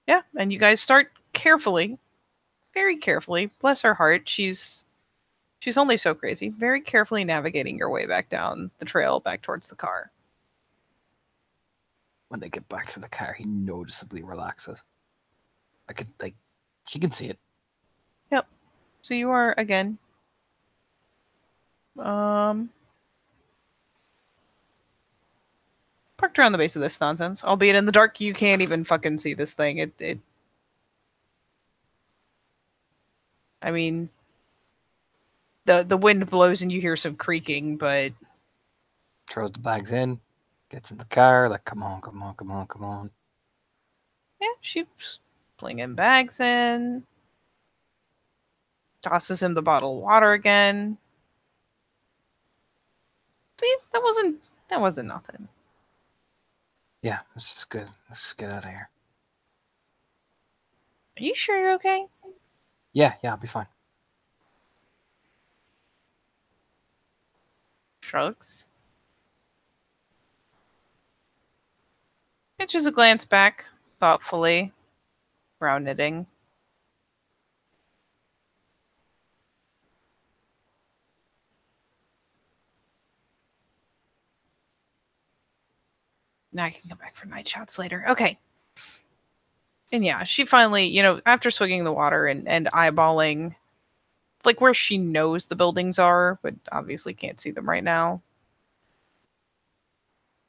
Yeah, and you guys start carefully, very carefully. Bless her heart, she's only so crazy. Very carefully navigating your way back down the trail, back towards the car. When they get back to the car, he noticeably relaxes. She can see it. Yep. So you are again. Parked around the base of this nonsense. Albeit in the dark, you can't even fucking see this thing. I mean, the wind blows and you hear some creaking, but Throws the bags in, gets in the car, like, come on. yeah, she's flinging bags in. Tosses him the bottle of water again. See, that wasn't nothing. Yeah, this is good. Let's just get out of here. Are you sure you're okay? Yeah, I'll be fine. Shrugs. Catches a glance back, thoughtfully. Brow knitting. Now I can come back for night shots later. Okay. And yeah, she finally, after swigging the water and eyeballing, like where she knows the buildings are, but obviously can't see them right now.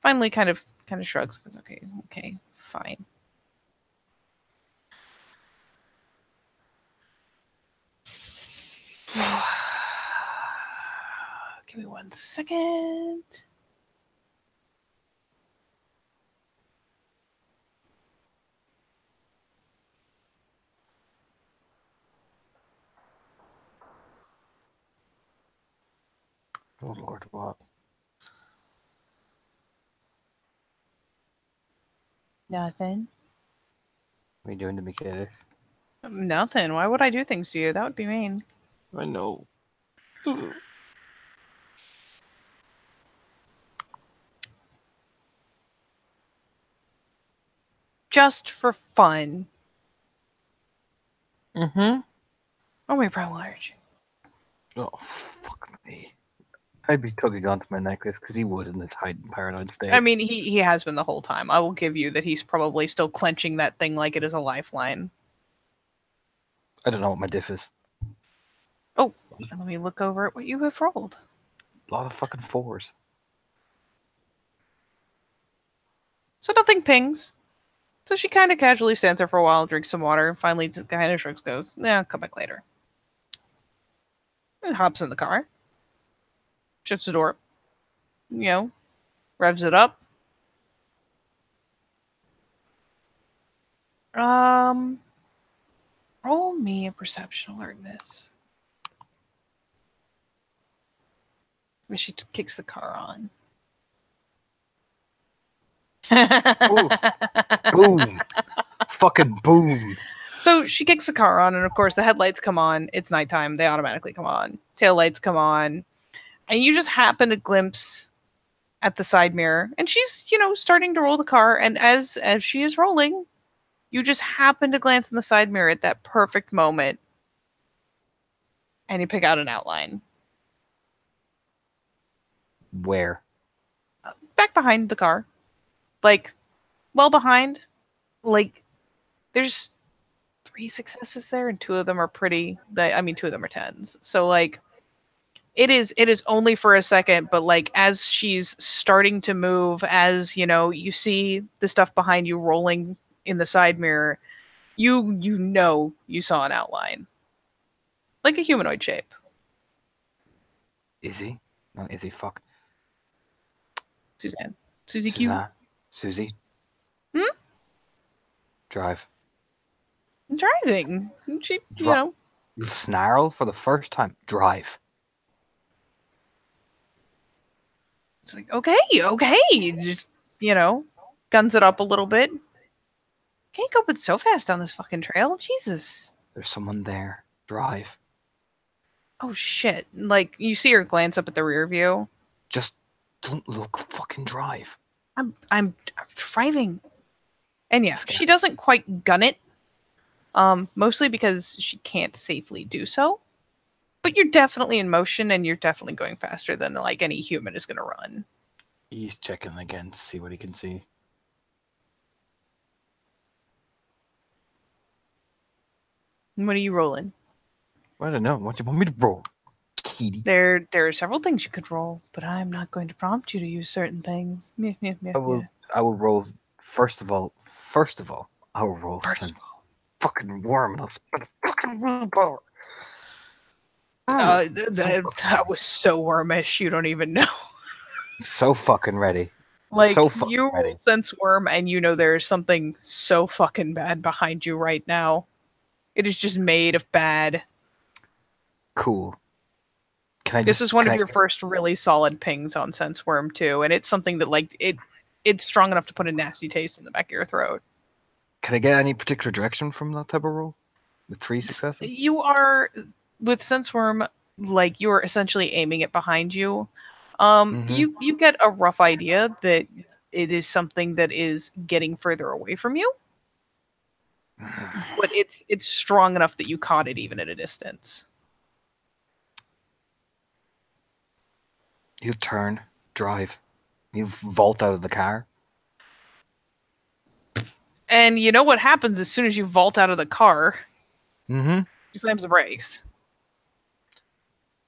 Finally, kind of shrugs. Goes, okay, fine. me 1 second. Oh Lord, what? Nothing. What are you doing to me, kid? Nothing. Why would I do things to you? That would be mean. I know. Just for fun. Mm-hmm. Oh, my primal allergy. Oh, fuck me. I'd be tugging onto my necklace because he would in this heightened paranoid state. I mean, he has been the whole time. I will give you that he's probably still clenching that thing like it is a lifeline. I don't know what my diff is. Oh, let me look over at what you have rolled. A lot of fucking fours. So nothing pings. So she kind of casually stands there for a while, drinks some water, and finally just kind of shrugs, goes, "Yeah, I'll come back later." And hops in the car, shuts the door, revs it up. Roll me a perception alertness. But she kicks the car on. Boom. Fucking boom. So she kicks the car on, and of course the headlights come on. It's nighttime; they automatically come on. Taillights come on, and you just happen to glimpse at the side mirror, and she's starting to roll the car. And as she is rolling, you just happen to glance in the side mirror at that perfect moment, and you pick out an outline Where? back behind the car, like well behind. Like there's 3 successes there, and 2 of them are pretty. I mean, 2 of them are 10s. So like, it is only for a second, but like as she's starting to move, as you see the stuff behind you rolling in the side mirror, you saw an outline, like a humanoid shape. Is he? No, is he? Fuck. Suzanne, Susie Q. Suzanne. Susie. Drive. Driving. She, Snarl for the first time. Drive. it's like, okay, just guns it up a little bit. Can't go but so fast on this fucking trail. Jesus. There's someone there. Drive. Oh shit! Like you see her glance up at the rear view. Just don't look. Fucking drive. I'm driving, and yeah, she doesn't quite gun it. Mostly because she can't safely do so. But you're definitely in motion, and you're definitely going faster than like any human is gonna run. He's checking again to see what he can see. What are you rolling? I don't know. What do you want me to roll? Kitty. There are several things you could roll, but I'm not going to prompt you to use certain things. I will roll. First of all, I will roll since fucking worm and I'll spend a fucking willpower. That was so wormish. You don't even know. So fucking ready. Like so fucking you ready. sense worm, and there's something so fucking bad behind you right now. It is just made of bad. Cool. This is one of your first really solid pings on sense worm too, and it's something that like it's strong enough to put a nasty taste in the back of your throat. Can I get any particular direction from that type of roll? With 3 successes? You are with sense worm, like you're essentially aiming it behind you. You get a rough idea that it is something that is getting further away from you. But it's strong enough that you caught it even at a distance. You turn, drive. You vault out of the car. And you know what happens as soon as you vault out of the car? Mm-hmm. She slams the brakes.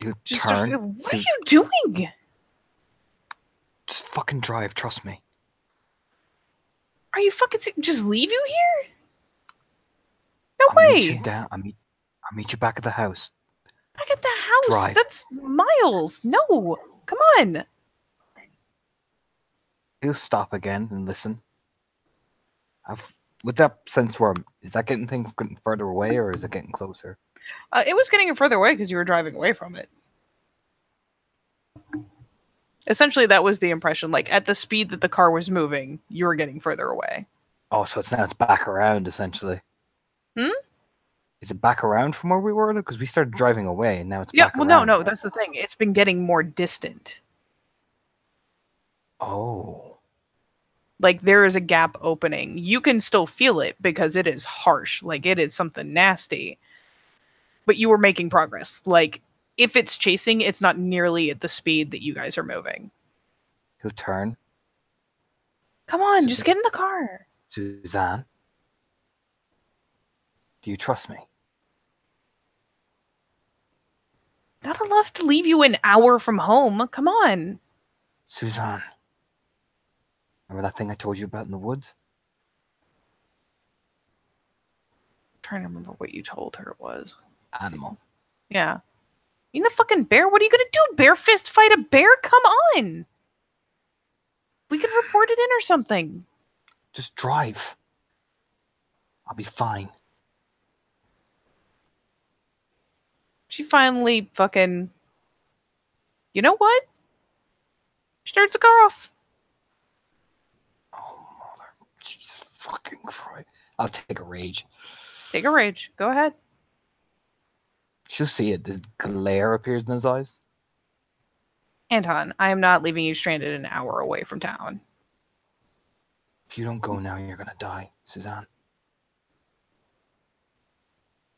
You turn. What are you doing? Just fucking drive, trust me. Are you fucking just leave you here? No I'll way. Meet you down. I'll meet you back at the house. Back at the house? Drive. That's miles. No. Come on. He'll stop again and listen. With that sense worm, is that getting things getting further away or is it getting closer? It was getting further away because you were driving away from it. Essentially, that was the impression. Like, at the speed that the car was moving, you were getting further away. Oh, so it's back around, essentially. Hmm? Is it back around from where we were? Because we started driving away, and now it's Yeah, back well, around. no, that's the thing. It's been getting more distant. Oh. Like, there is a gap opening. You can still feel it because it is harsh. Like, it is something nasty. But you were making progress. Like, if it's chasing, it's not nearly at the speed that you guys are moving. He'll turn. Come on, just get in the car. Suzanne, do you trust me? Not enough to leave you an hour from home. Come on. Suzanne. Remember that thing I told you about in the woods? I'm trying to remember what you told her it was. Animal. Yeah. You the fucking bear? What are you gonna do? Bear fist fight a bear? Come on. We could report it in or something. Just drive. I'll be fine. She finally fucking... You know what? She starts the car off. Oh, mother. Jesus fucking Christ. I'll take a rage. Take a rage. Go ahead. She'll see it. This glare appears in his eyes. Anton, I am not leaving you stranded an hour away from town. If you don't go now, you're gonna die, Suzanne.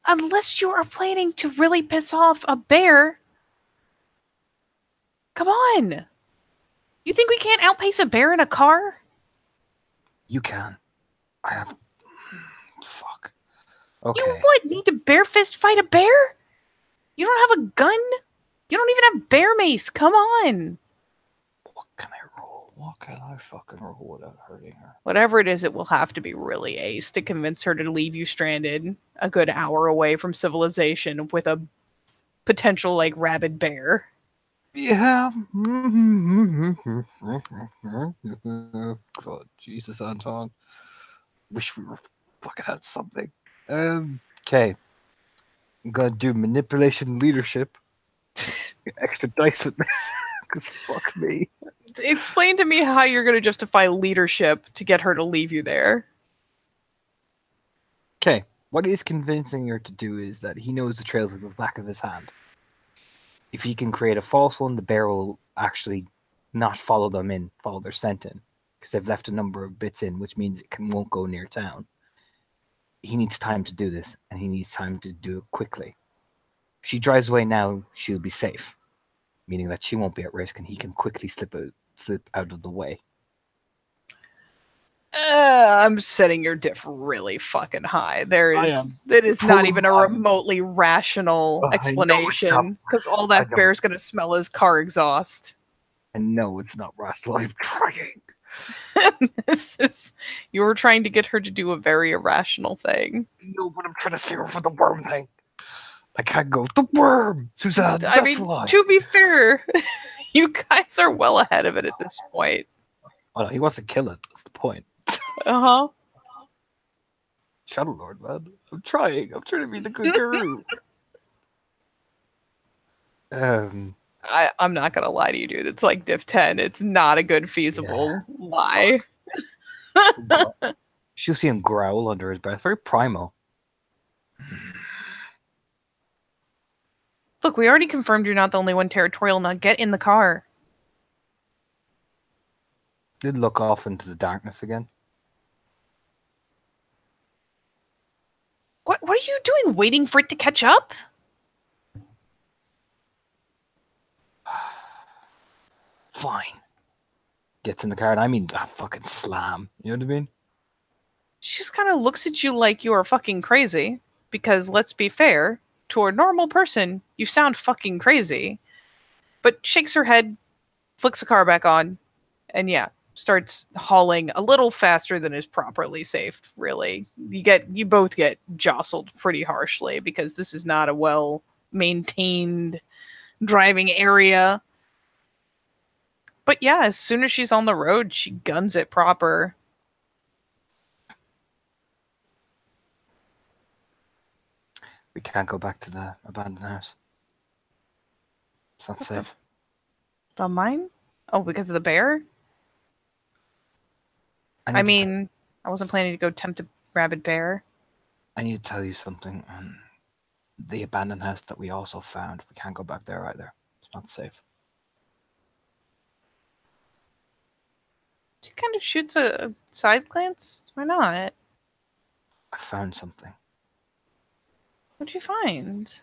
Unless you are planning to really piss off a bear. Come on. You think we can't outpace a bear in a car? You can. I have... Fuck. Okay. You what? Need to bear fist fight a bear? You don't have a gun? You don't even have bear mace. Come on. What can I roll? What can I fucking roll without hurting her? Whatever it is, it will have to be really ace to convince her to leave you stranded a good hour away from civilization with a potential, like, rabid bear. Yeah. God, Jesus, Anton. Wish we were fucking had something. Okay. I'm gonna do manipulation leadership. Extra dice with this. Because fuck me. Explain to me how you're going to justify leadership to get her to leave you there. Okay. What he's convincing her to do is that he knows the trails with the back of his hand. If he can create a false one, the bear will actually not follow them in, follow their scent in. Because they've left a number of bits in, which means it won't go near town. He needs time to do this, and he needs time to do it quickly. If she drives away now, she'll be safe, meaning that she won't be at risk, and he can quickly slip out of the way. I'm setting your diff really fucking high. That is not even a remotely rational explanation because all that bear's gonna smell is car exhaust. And no, it's not rational. I'm trying. You were trying to get her to do a very irrational thing. No, but I'm trying to steer her for the worm thing. I can't go, the worm, Suzanne. I mean, why. To be fair, you guys are well ahead of it at this point. Oh no, he wants to kill it. That's the point. Uh-huh. Shadow Lord, man. I'm trying to be the good guru. I'm not gonna lie to you, dude. It's like diff 10. It's not a good feasible lie. She'll see him growl under his breath. Very primal. Look, we already confirmed you're not the only one territorial. Now get in the car. Did look off into the darkness again. What are you doing? Waiting for it to catch up? Fine. Gets in the car, and I mean that fucking slam. You know what I mean? She just kind of looks at you like you are fucking crazy. Because let's be fair, to a normal person, you sound fucking crazy. But shakes her head, flicks the car back on, and yeah, starts hauling a little faster than is properly safe, really. You both get jostled pretty harshly because this is not a well maintained driving area. But yeah, as soon as she's on the road, she guns it proper. We can't go back to the abandoned house. It's not What safe. the mine? Oh, because of the bear? I I need to. mean, I wasn't planning to go tempt a rabid bear. I need to tell you something. The abandoned house that we also found. We can't go back there either. It's not safe. She kind of shoots a side glance. Why not? I found something. What'd you find?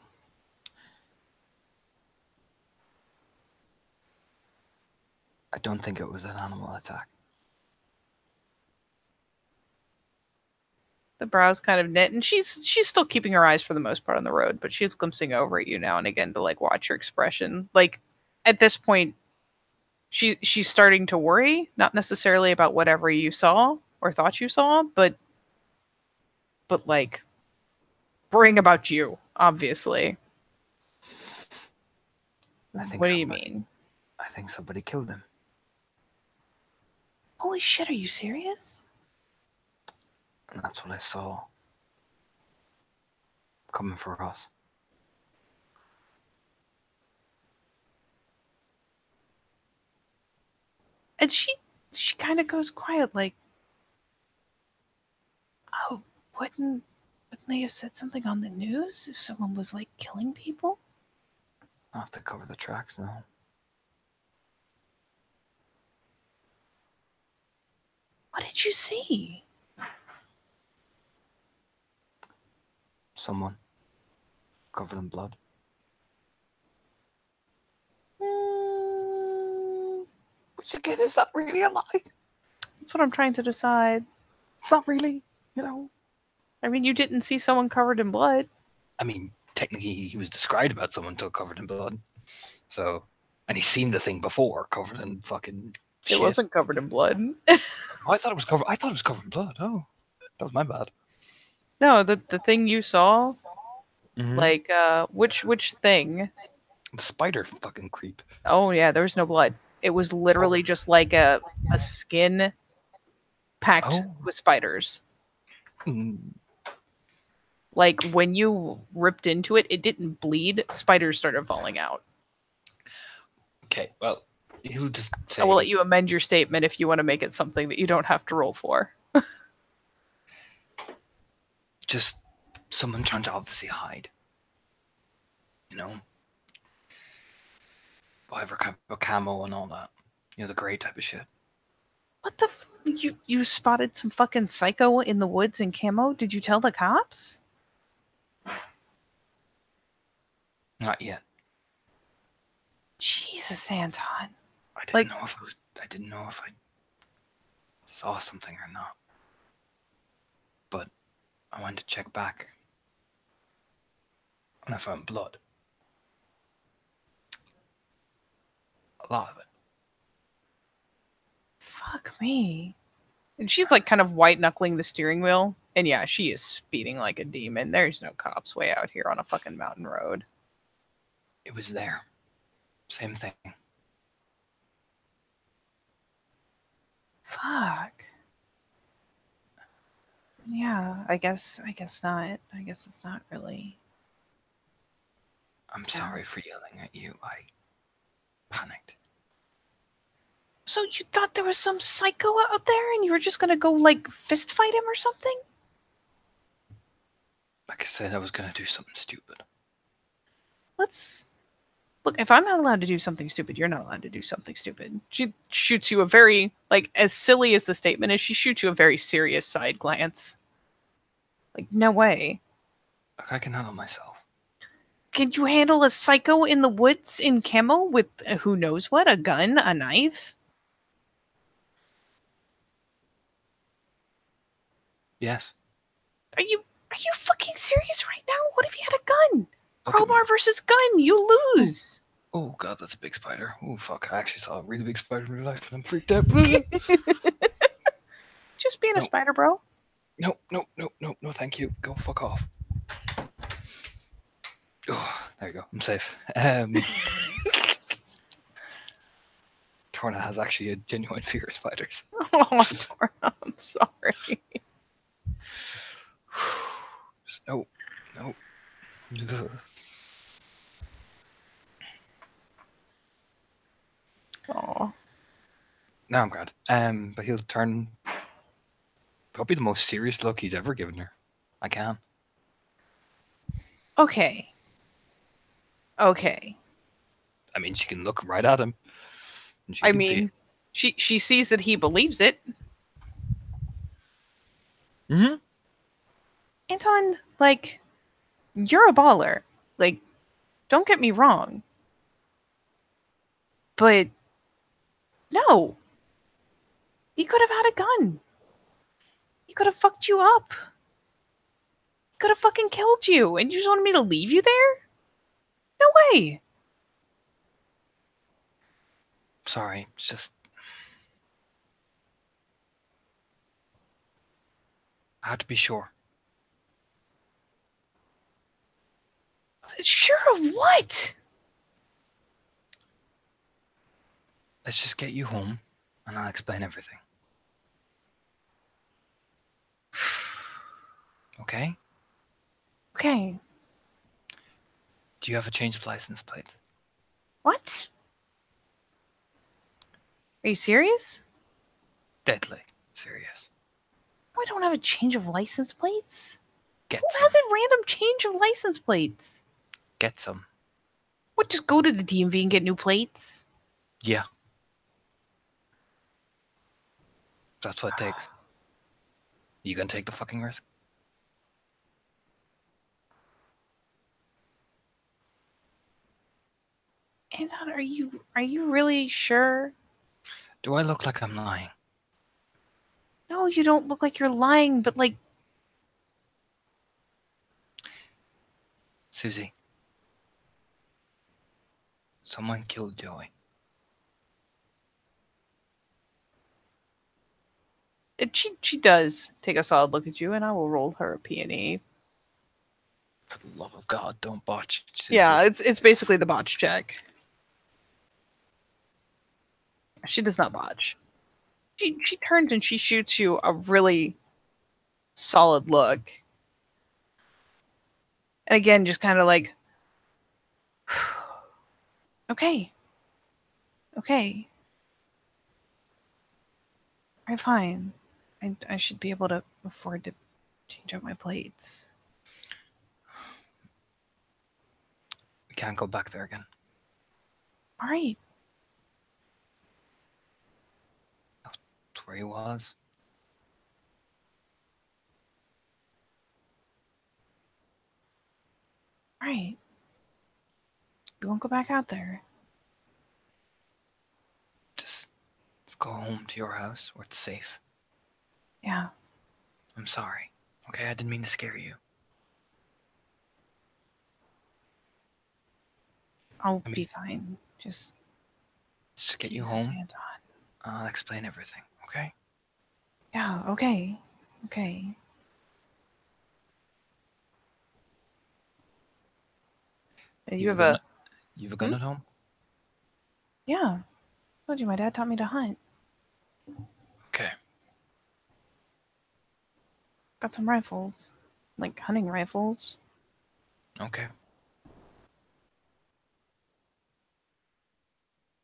I don't think it was an animal attack. The brows kind of knit, and she's still keeping her eyes for the most part on the road, but she's glimpsing over at you now and again to like watch your expression. Like at this point, she's starting to worry, not necessarily about whatever you saw or thought you saw, but like worrying about you, obviously. I think What do you somebody. mean? I think somebody killed him. Holy shit, are you serious? And that's what I saw. Coming for us. And she kind of goes quiet, like, oh, wouldn't they have said something on the news if someone was like killing people? I have to cover the tracks now. What did you see? Someone covered in blood. Mm, Which again, is that really a lie? that's what I'm trying to decide. It's not really, you know. I mean, you didn't see someone covered in blood. I mean, technically, he was described about someone covered in blood. So, and he's seen the thing before, covered in fucking shit. It wasn't covered in blood. Oh, I thought it was covered. I thought it was covered in blood. Oh, that was my bad. No, the thing you saw, Mm-hmm. like which thing? The spider fucking creep. Oh yeah, there was no blood. It was literally just like a skin packed with spiders. Mm. Like when you ripped into it, it didn't bleed. Spiders started falling out. Okay, well, he'll just say. I will let you amend your statement if you want to make it something that you don't have to roll for. Just someone trying to obviously hide. You know? Whatever kind of camo and all that. You know, the grey type of shit. What the you spotted some fucking psycho in the woods in camo? Did you tell the cops? Not yet. Jesus, Anton. I didn't know if I saw something or not. But I wanted to check back. And I found blood. A lot of it. Fuck me. And she's like kind of white knuckling the steering wheel. And yeah, she is speeding like a demon. There's no cops way out here on a fucking mountain road. It was there. Same thing. Fuck. Yeah, I guess not. I guess it's not really. I'm sorry for yelling at you. I panicked. So you thought there was some psycho out there and you were just gonna go like fist fight him or something? Like I said, I was gonna do something stupid. Let's look, if I'm not allowed to do something stupid, you're not allowed to do something stupid. She shoots you a very, like, as silly as the statement is, she shoots you a very serious side glance. Like, no way. Like, I can handle myself. Can you handle a psycho in the woods in camo with who knows what? A gun? A knife? Yes. Are you fucking serious right now? What if you had a gun? Look Crowbar versus gun, you lose. Oh god, that's a big spider. Oh fuck, I actually saw a really big spider in real life and I'm freaked out. Just being a spider, bro. No, thank you. Go fuck off. Oh, there you go. I'm safe. Torna has actually a genuine fear of spiders. Oh, Torna, I'm sorry. Just no. Oh, No, I'm glad. But he'll turn probably the most serious look he's ever given her. I can. okay. Okay. I mean, she can look right at him, and she I can see it. mean, she sees that he believes it. Mm-hmm. Anton, like, you're a baller. Like, don't get me wrong. But no, he could have had a gun. He could have fucked you up. He could have fucking killed you, and you just wanted me to leave you there? No way. Sorry, it's just I have to be sure. Sure of what? Let's just get you home, and I'll explain everything. Okay? Okay. Do you have a change of license plate? What? Are you serious? Deadly serious. I don't have a change of license plates. Get Who some. has a random change of license plates? Get some. What, just go to the DMV and get new plates? Yeah. That's what it takes. You gonna take the fucking risk? Anton, are you really sure? Do I look like I'm lying? No, you don't look like you're lying, but like, Susie. Someone killed Joey. she does take a solid look at you, and I will roll her a P&E. For the love of God, don't botch, Susie. Yeah, it's basically the botch check. She does not botch. She turns and she shoots you a really solid look. And again, just kind of like, okay. Okay. I'm fine. I should be able to afford to change out my plates. We can't go back there again. All right. That's where he was. All right. We won't go back out there. Just let's go home to your house where it's safe. Yeah. I'm sorry. Okay, I didn't mean to scare you. I'll I mean, be fine. Just get you Jesus, home. Anton. I'll explain everything, okay? Yeah, okay. Okay. You have a You have a gun at home? yeah. I told you my dad taught me to hunt. Okay. Got some rifles. Like hunting rifles. Okay.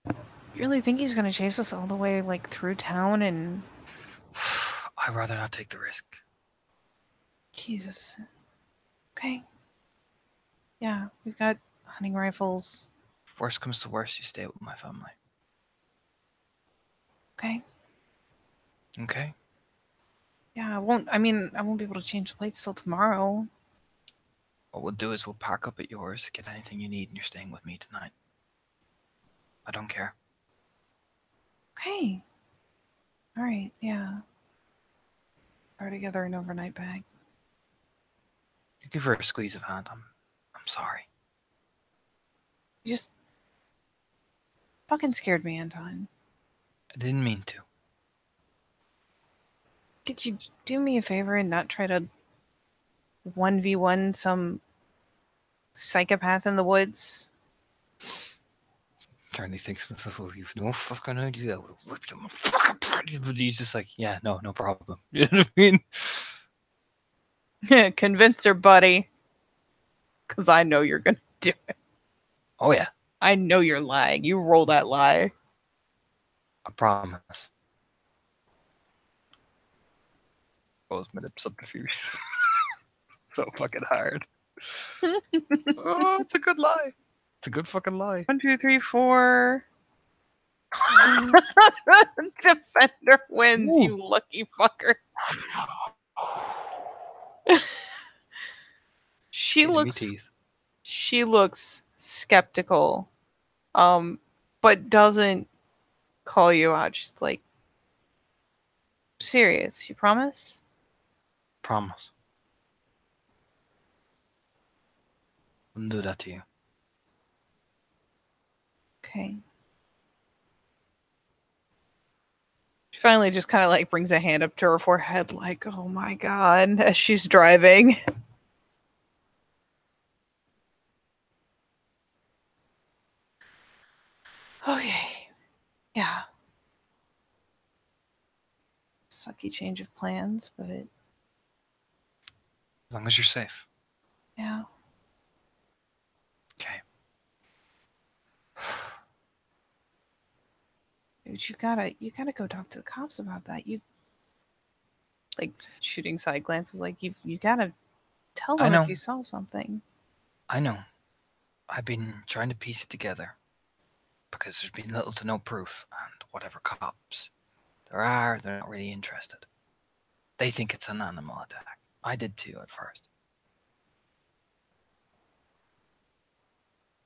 You really think he's gonna chase us all the way like through town and I'd rather not take the risk. Jesus. Okay. Yeah, we've got hunting rifles. If worst comes to worst, you stay with my family. Okay. Okay? Yeah, I won't be able to change the plates till tomorrow. What we'll do is we'll park up at yours, get anything you need, and you're staying with me tonight. I don't care. Okay. Alright, yeah. Throw together an overnight bag. You give her a squeeze of hand. I'm sorry. You just fucking scared me, Anton. I didn't mean to. Could you do me a favor and not try to 1v1 some psychopath in the woods? internally thinks to himself, "Oh, you've no fucking idea. I would have ripped him a fucking apart." But he's just like, yeah, no problem. You know what I mean? Convince her, buddy. Because I know you're going to do it. Oh yeah, I know you're lying. You roll that lie. I promise. Close my subterfuge. So fucking hard. Oh, it's a good lie. It's a good fucking lie. 1, 2, 3, 4. Defender wins, Ooh. you lucky fucker. She Getting me looks teeth. she looks skeptical. But doesn't call you out. She's like, serious, you promise? Promise. Wouldn't do that to you. Okay. She finally just kind of like brings a hand up to her forehead, like, oh my god, as she's driving. Okay. Yeah. Sucky change of plans, but As long as you're safe. yeah. Okay. Dude, you gotta go talk to the cops about that. You like shooting side glances, like you gotta tell I them know. if you saw something. I know. I've been trying to piece it together because there's been little to no proof, and whatever cops there are, they're not really interested. They think it's an animal attack. I did too at first.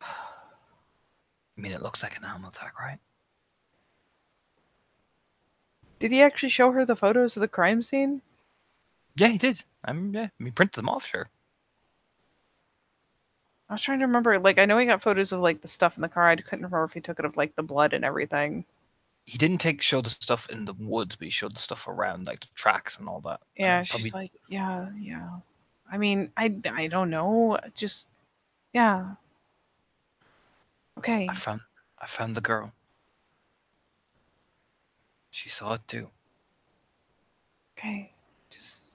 I mean, it looks like an animal attack, right? Did he actually show her the photos of the crime scene? Yeah, he did. Yeah, he printed them off, sure. I was trying to remember. Like, I know he got photos of like the stuff in the car. I couldn't remember if he took it of like the blood and everything. He didn't show the stuff in the woods, but he showed the stuff around, like the tracks and all that. Yeah, Probably. she's like, yeah. I mean, I don't know. Just, yeah. Okay. I found the girl. She saw it too. Okay. Just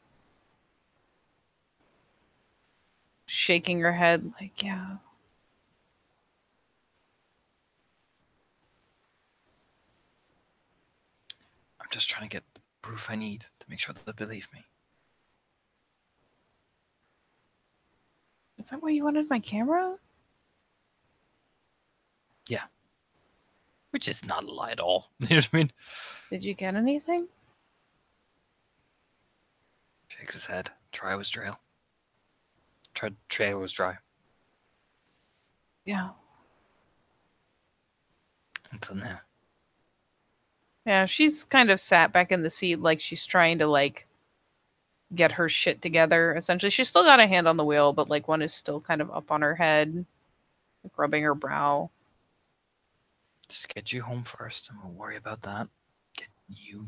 shaking her head, like, yeah. I'm just trying to get the proof I need to make sure that they believe me. Is that why you wanted my camera? Yeah. Which is not a lie at all. You know what I mean? Did you get anything? Shakes his head. Try was dry. Tray was dry. Yeah. Until now. Yeah, she's kind of sat back in the seat like she's trying to like get her shit together. Essentially, she's still got a hand on the wheel, but like one is still kind of up on her head, like rubbing her brow. Just get you home first, and we'll worry about that. Get you.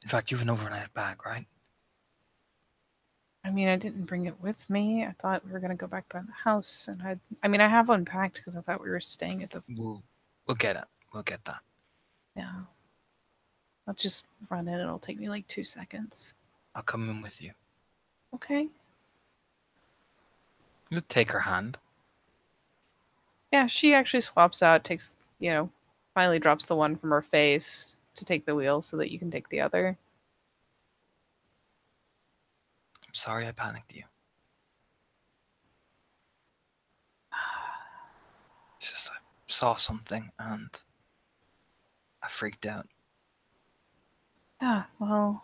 In fact, you have an overnight bag, right? I mean, I didn't bring it with me. I thought we were gonna go back by the house, and I have unpacked because I thought we were staying at the. We'll get it. We'll get that. Yeah. I'll just run in. It'll take me like 2 seconds. I'll come in with you. Okay. You'll take her hand. Yeah, she actually swaps out, takes, finally drops the one from her face to take the wheel so that you can take the other. I'm sorry I panicked you. It's just I saw something and I freaked out. Yeah, well,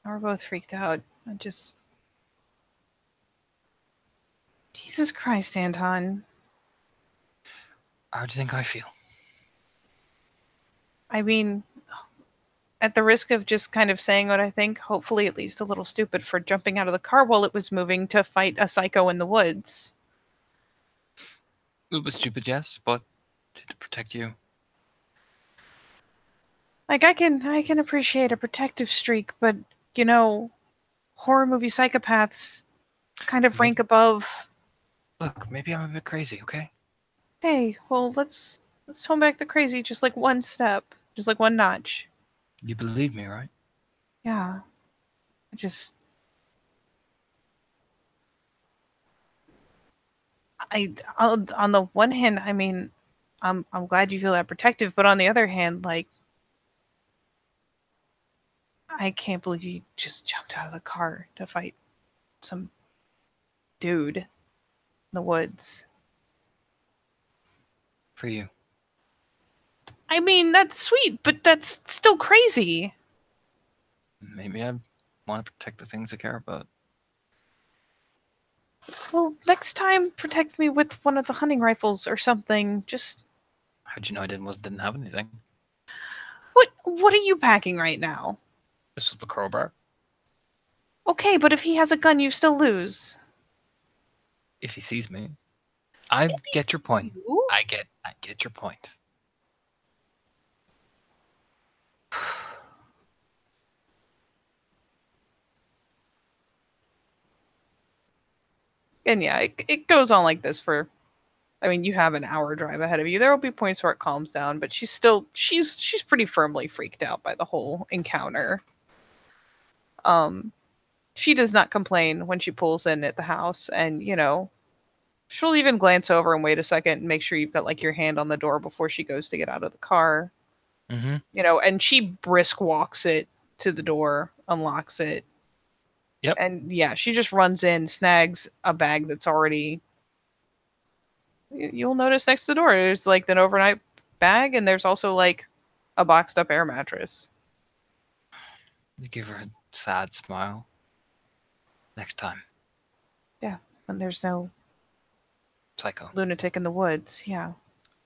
we're both freaked out. Jesus Christ, Anton. How do you think I feel? I mean, at the risk of just kind of saying what I think, hopefully at least a little stupid for jumping out of the car while it was moving to fight a psycho in the woods. A little bit stupid, yes, but to protect you. Like, I can appreciate a protective streak, but, horror movie psychopaths kind of rank above Look, maybe I'm a bit crazy, okay? Hey, well, let's tone back the crazy just like one step, just like one notch. You believe me, right? Yeah, I just on the one hand, I mean, I'm glad you feel that protective, but on the other hand, like I can't believe you just jumped out of the car to fight some dude in the woods. For you. I mean, that's sweet, but that's still crazy. Maybe I want to protect the things I care about. Well, next time protect me with one of the hunting rifles or something. Just How'd you know I didn't have anything? what are you packing right now? This was the crowbar. Okay, but if he has a gun, you still lose. If he sees me. I get your point. You? I get your point. And yeah, it goes on like this for. I mean, you have an hour drive ahead of you. There will be points where it calms down, but she's pretty firmly freaked out by the whole encounter. Um, she does not complain when she pulls in at the house, and she'll even glance over and wait a second and make sure you've got like your hand on the door before she goes to get out of the car. Mm-hmm. And she brisk walks it to the door, unlocks it, Yep. and yeah, she just runs in, snags a bag that's already. You'll notice next to the door, there's like an overnight bag, and there's also like a boxed up air mattress. You give her a sad smile. Next time. Yeah, and there's no Psycho. lunatic in the woods. Yeah.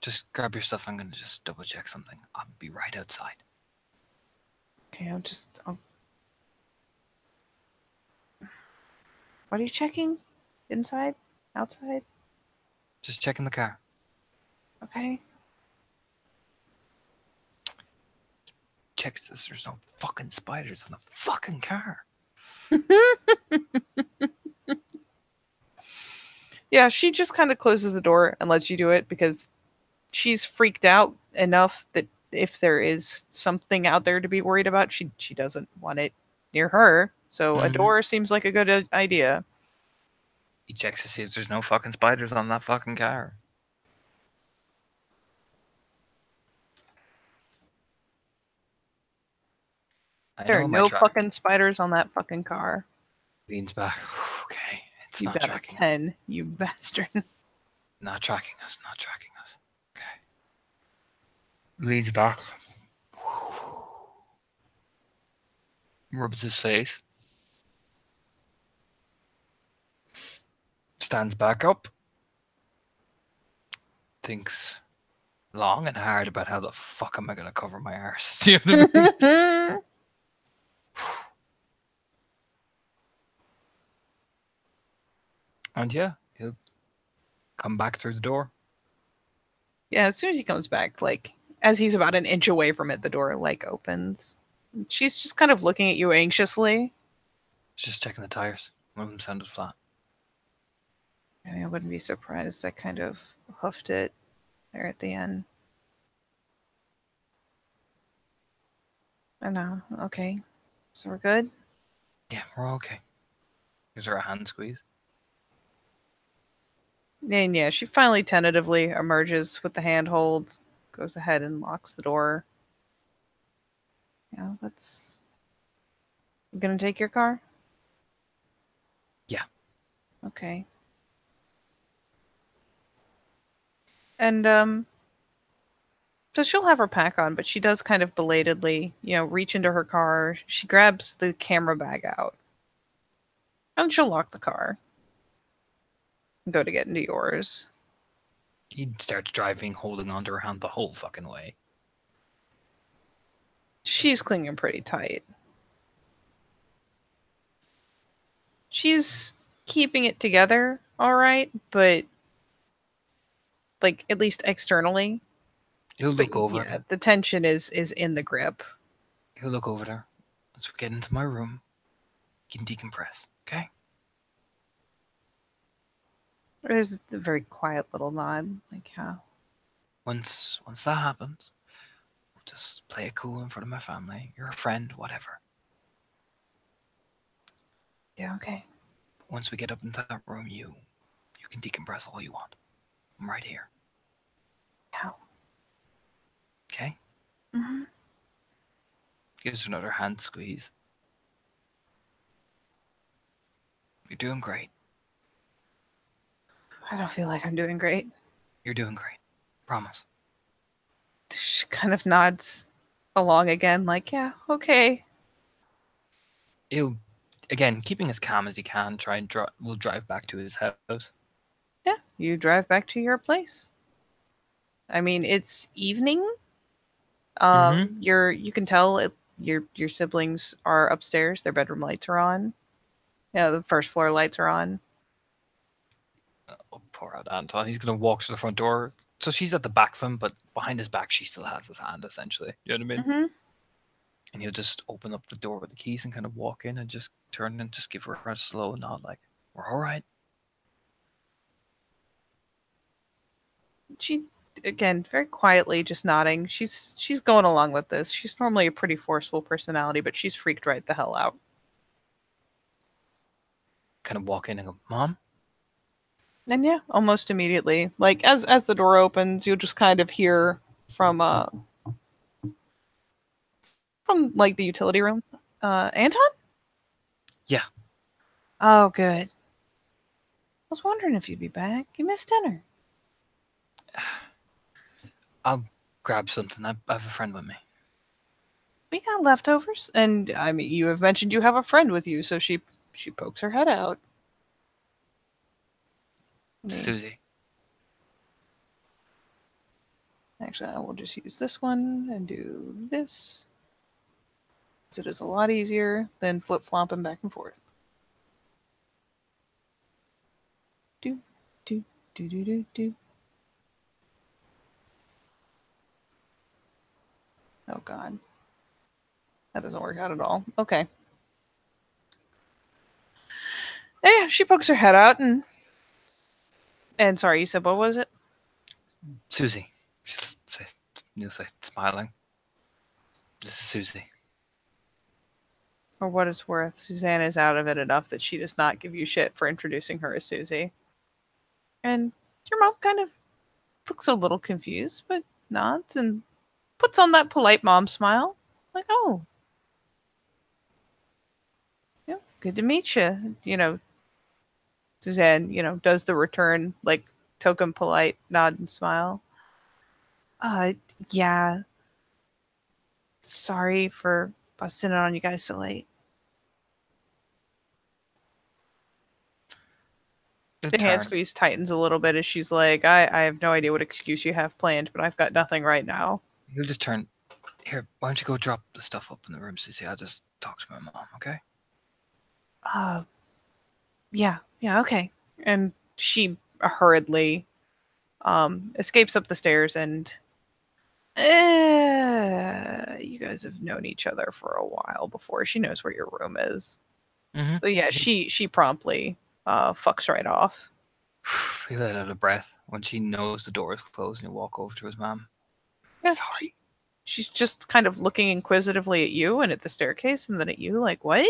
Just grab your stuff. I'm gonna just double check something. I'll be right outside. Okay, what are you checking? Inside? Outside? Just checking the car. Okay. Checks this. There's no fucking spiders in the fucking car. Yeah, she just kind of closes the door and lets you do it because she's freaked out enough that if there is something out there to be worried about, she doesn't want it near her. So a Mm-hmm. door seems like a good idea. He checks to see if there's no fucking spiders on that fucking car. I There are know my no track fucking spiders on that fucking car. leans back. Okay, it's You not got a tracking. 10, you bastard. Not tracking us. Not tracking us. Okay. Leans back. Rubs his face. Stands back up. Thinks long and hard about how the fuck am I gonna cover my arse. Do you know what I mean? And yeah, he'll come back through the door. Yeah, as soon as he comes back, like as he's about an inch away from it, the door like opens. She's just kind of looking at you anxiously. Just checking the tires. One of them sounded flat. I mean, I wouldn't be surprised. I kind of hoofed it there at the end. I know. Okay. So we're good? Yeah, we're all okay. Gives her a hand squeeze. And yeah, she finally tentatively emerges with the handhold, goes ahead and locks the door. Yeah, that's. You gonna take your car? Yeah. Okay. And so she'll have her pack on, but she does kind of belatedly, reach into her car. She grabs the camera bag out. And she'll lock the car. And go to get into yours. He starts driving, holding onto her hand the whole fucking way. She's clinging pretty tight. She's keeping it together, all right, but like at least externally. He'll But look over. yeah, the tension is in the grip. He'll look over there. Let's get into my room. You can decompress, okay? There's a very quiet little nod, like, yeah, Once that happens, we'll just play it cool in front of my family. You're a friend, whatever. yeah, okay. Once we get up into that room, you can decompress all you want. I'm right here. Yeah. Okay? Hmm. Gives her another hand squeeze. You're doing great. I don't feel like I'm doing great. You're doing great. Promise. She kind of nods along again, like, yeah, okay. He'll, again, keeping as calm as he can, try and we'll drive back to his house. Yeah, you drive back to your place. I mean, it's evening. Mm-hmm. You can tell your siblings are upstairs. Their bedroom lights are on. Yeah, the first floor lights are on. Oh, poor old Anton. He's going to walk to the front door. So she's at the back of him, but behind his back, she still has his hand, essentially. You know what I mean? Mm-hmm. And he'll just open up the door with the keys and kind of walk in and just turn and just give her a slow nod, like, we're all right. She again very quietly just nodding. She's going along with this. She's normally a pretty forceful personality, but she's freaked right the hell out. Kind of walk in and go, Mom? And yeah, almost immediately, like as the door opens, you'll just kind of hear from from like the utility room. Anton? Yeah, Oh, good. I was wondering if you'd be back. You missed dinner. I'll grab something. I have a friend with me. We got leftovers, and I mean, you have mentioned you have a friend with you, so she pokes her head out. Me. Susie. Actually, I will just use this one and do this. So it is a lot easier than flip flopping back and forth. Do do do do do do. Oh god, that doesn't work out at all. Okay. Yeah, she pokes her head out and sorry, you said what was it? Susie. She's you'll say smiling. This is Susie. For what it's worth, Suzanne is out of it enough that she does not give you shit for introducing her as Susie. And your mom kind of looks a little confused, but nods and puts on that polite mom smile. Like, oh, yeah, good to meet you. Suzanne, does the return, like, token polite nod and smile. Uh, yeah, sorry for busting it on you guys so late. He'll The hand turn. squeeze tightens a little bit as she's like, I have no idea what excuse you have planned, but I've got nothing right now. He'll just turn. Here, why don't you go drop the stuff up in the room, Susie? I'll just talk to my mom, okay? Uh, yeah, okay. And she hurriedly escapes up the stairs and you guys have known each other for a while before she knows where your room is. Mm-hmm. So yeah, she promptly fucks right off. He let out a breath when she knows the door is closed and he'll walk over to his mom. Yeah, Sorry. she's just kind of looking inquisitively at you and at the staircase and then at you, like, what?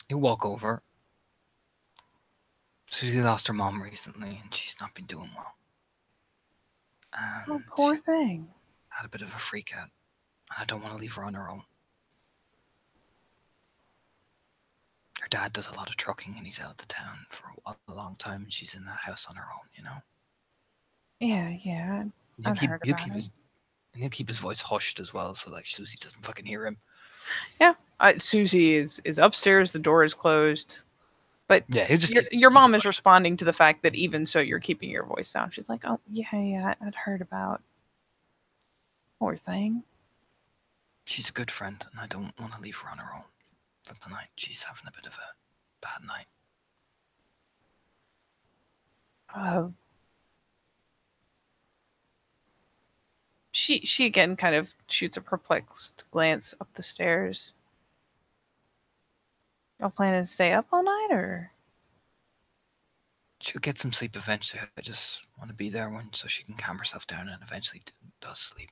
He'll walk over. Susie lost her mom recently and she's not been doing well. Oh, She poor thing. had a bit of a freak out. And I don't want to leave her on her own. Her dad does a lot of trucking and he's out of town for a long time and she's in that house on her own, you know? Yeah, He'll I'd keep, heard he'll about keep it. his and he'll keep his voice hushed as well, so like Susie doesn't fucking hear him. Yeah, Susie is upstairs. The door is closed, but Yeah, he'll just your keep it mom is hushed. responding to the fact that even so, you're keeping your voice down. She's like, "Oh yeah, I'd heard about poor thing." She's a good friend, and I don't want to leave her on her own for the night. She's having a bit of a bad night. Uh, she again kind of shoots a perplexed glance up the stairs. Y'all planning to stay up all night, or She'll get some sleep eventually. I just want to be there when so she can calm herself down and eventually does sleep.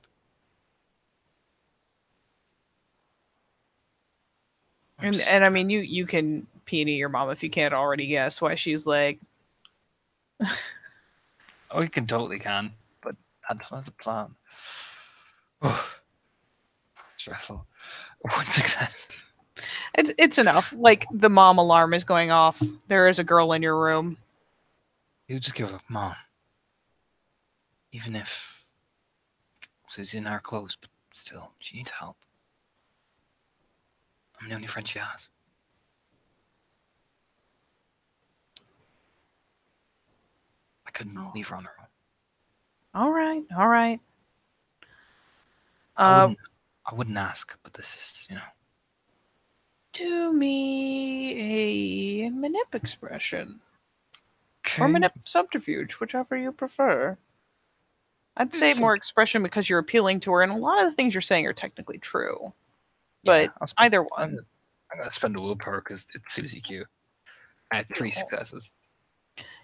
I'm just And I mean, you can peony your mom if you can't already guess why she's like, oh, you can totally can, but that's a plan. Oh, stressful. One success. it's enough. Like the mom alarm is going off. There is a girl in your room. You just give her, Mom, even if she's in our clothes, but still, she needs help. I'm the only friend she has. I couldn't Oh, leave her on her own. all right, all right. I Uh, wouldn't. I wouldn't ask, but this is. do me a manip expression or Okay. manip subterfuge, whichever you prefer. I'd say So, more expression because you're appealing to her, and a lot of the things you're saying are technically true. yeah, But I'll spend. either I'm one. gonna, I'm gonna spend a willpower because it's Susie Q. I had three Oh. successes.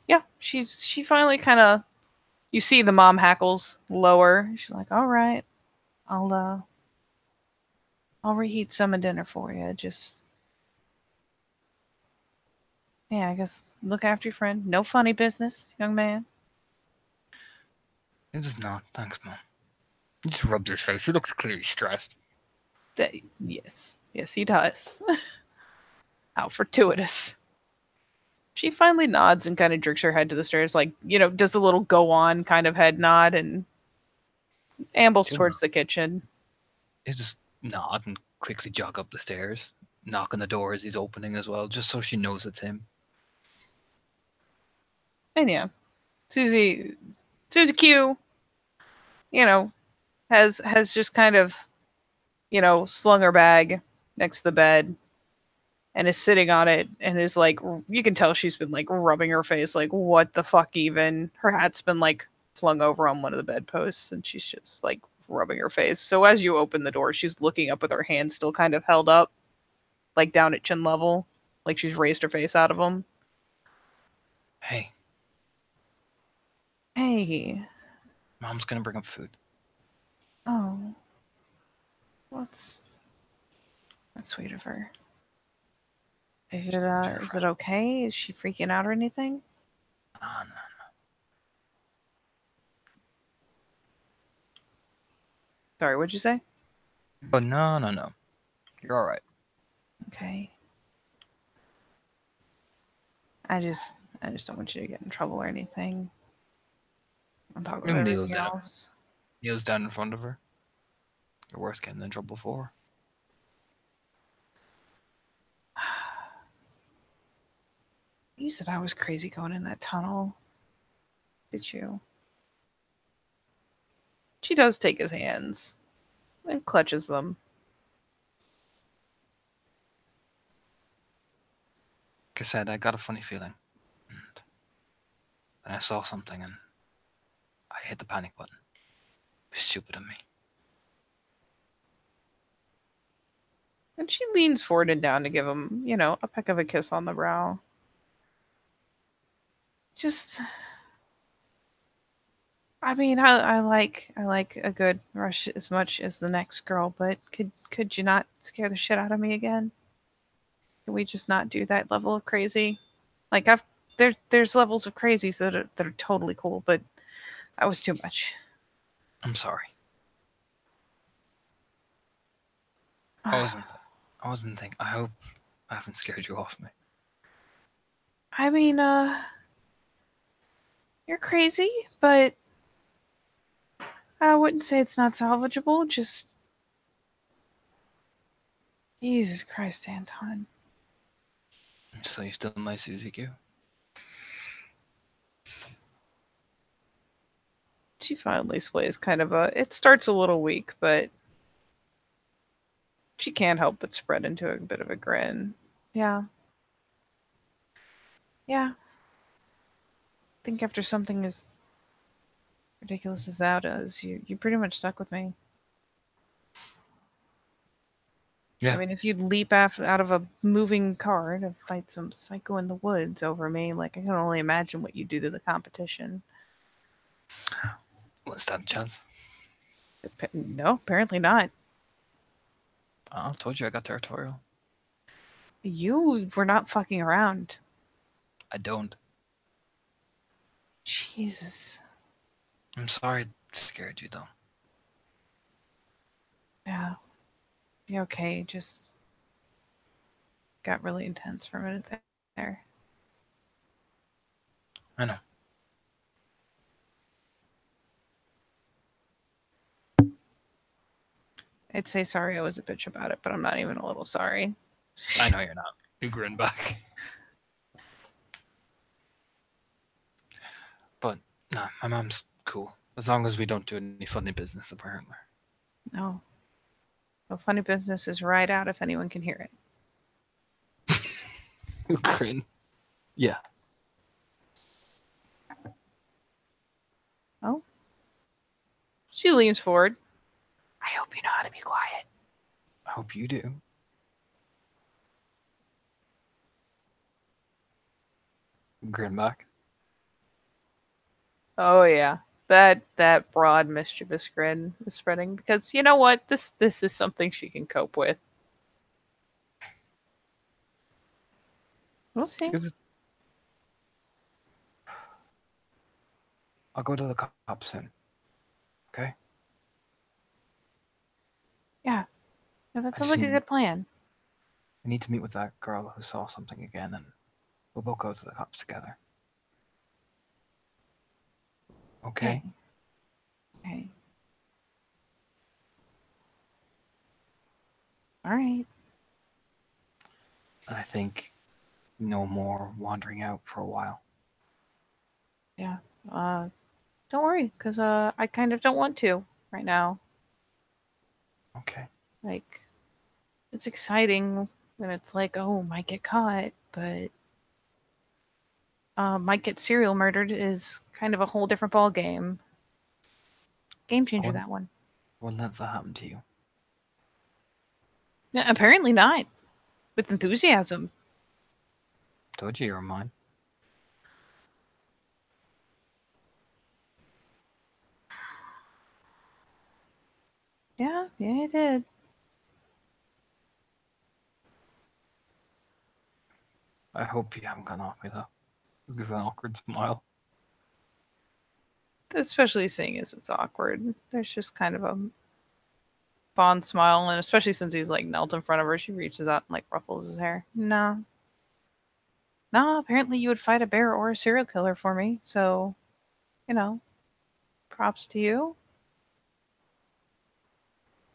Yeah, she finally kind of. You see the mom hackles lower. She's like, "All right, I'll reheat some of dinner for you. Just yeah, I guess look after your friend. No funny business, young man." It's just not. Thanks, Mom. He just rubs his face. He looks clearly stressed. Yes, yes, he does. How fortuitous. She finally nods and kind of jerks her head to the stairs, like, does the little go on kind of head nod and ambles He'll, towards the kitchen. he'll just nod and quickly jog up the stairs, knock on the door as he's opening as well, just so she knows it's him. And yeah, Susie Q, you know, has just kind of, slung her bag next to the bed and is sitting on it and is like, you can tell she's been like rubbing her face, like, what the fuck even? Her hat's been like flung over on one of the bedposts and she's just like rubbing her face. So as you open the door, she's looking up with her hands still kind of held up, like down at chin level, like she's raised her face out of them. Hey, Hey, Mom's gonna bring up food. oh, what's that's sweet of her. Hey, Is she's it your is it friend. okay? Is she freaking out or anything? Ah, no. Sorry, what'd you say? Oh, no, no, no. You're all right. Okay. I just don't want you to get in trouble or anything. On top of Maybe kneels everything down. else. Kneels down in front of her. You're worse getting in trouble for her. You said I was crazy going in that tunnel. Did you? She does take his hands and clutches them. Like I said, I got a funny feeling. And then I saw something and I hit the panic button. It was stupid of me. And she leans forward and down to give him, a peck of a kiss on the brow. Just, I mean, I like a good rush as much as the next girl, but could you not scare the shit out of me again? Can we just not do that level of crazy? Like there's levels of crazies that are totally cool, but that was too much. I'm sorry. I wasn't. I wasn't thinking. I hope I haven't scared you off me. I mean, you're crazy, but I wouldn't say it's not salvageable. Just Jesus Christ, Anton. So you still my Susie Q? She finally splays kind of a. It starts a little weak, but she can't help but spread into a bit of a grin. Yeah, yeah. I think after something as ridiculous as that is, you pretty much stuck with me. Yeah. I mean, if you'd leap out of a moving car to fight some psycho in the woods over me, like, I can only imagine what you do to the competition. What's that chance? No, apparently not. I told you I got territorial. You were not fucking around. I don't. Jesus. I'm sorry I scared you, though. Yeah. You okay? Just got really intense for a minute there. I know. I'd say sorry I was a bitch about it, but I'm not even a little sorry. I know you're not. You grin back. But, nah, my mom's cool. As long as we don't do any funny business, apparently. No. Well, funny business is right out if anyone can hear it. You grin. Yeah. Oh? She leans forward. I hope you know how to be quiet. I hope you do. Grin back. Oh yeah. That broad mischievous grin is spreading because you know what? This is something she can cope with. We'll see. I'll go to the cops soon. Okay? Yeah. Yeah, that I sounds just like a need, good plan. I need to meet with that girl who saw something again, and we'll both go to the cops together. Okay. Okay? Okay. All right. And I think no more wandering out for a while. Yeah. Don't worry, cause I kind of don't want to right now. Okay. Like, it's exciting when it's like, oh, might get caught, but might get serial murdered is kind of a whole different ball game. Game I changer, wouldn't, that one. wouldn't let that happen to you. Yeah, apparently not. With enthusiasm. Told you were mine. Yeah, yeah, it did. I hope you haven't gone off me, though. Give an awkward smile. Especially seeing as it's awkward. There's just kind of a fond smile, and especially since he's like knelt in front of her, she reaches out and like ruffles his hair. No. No, apparently you would fight a bear or a serial killer for me, so, you know, props to you.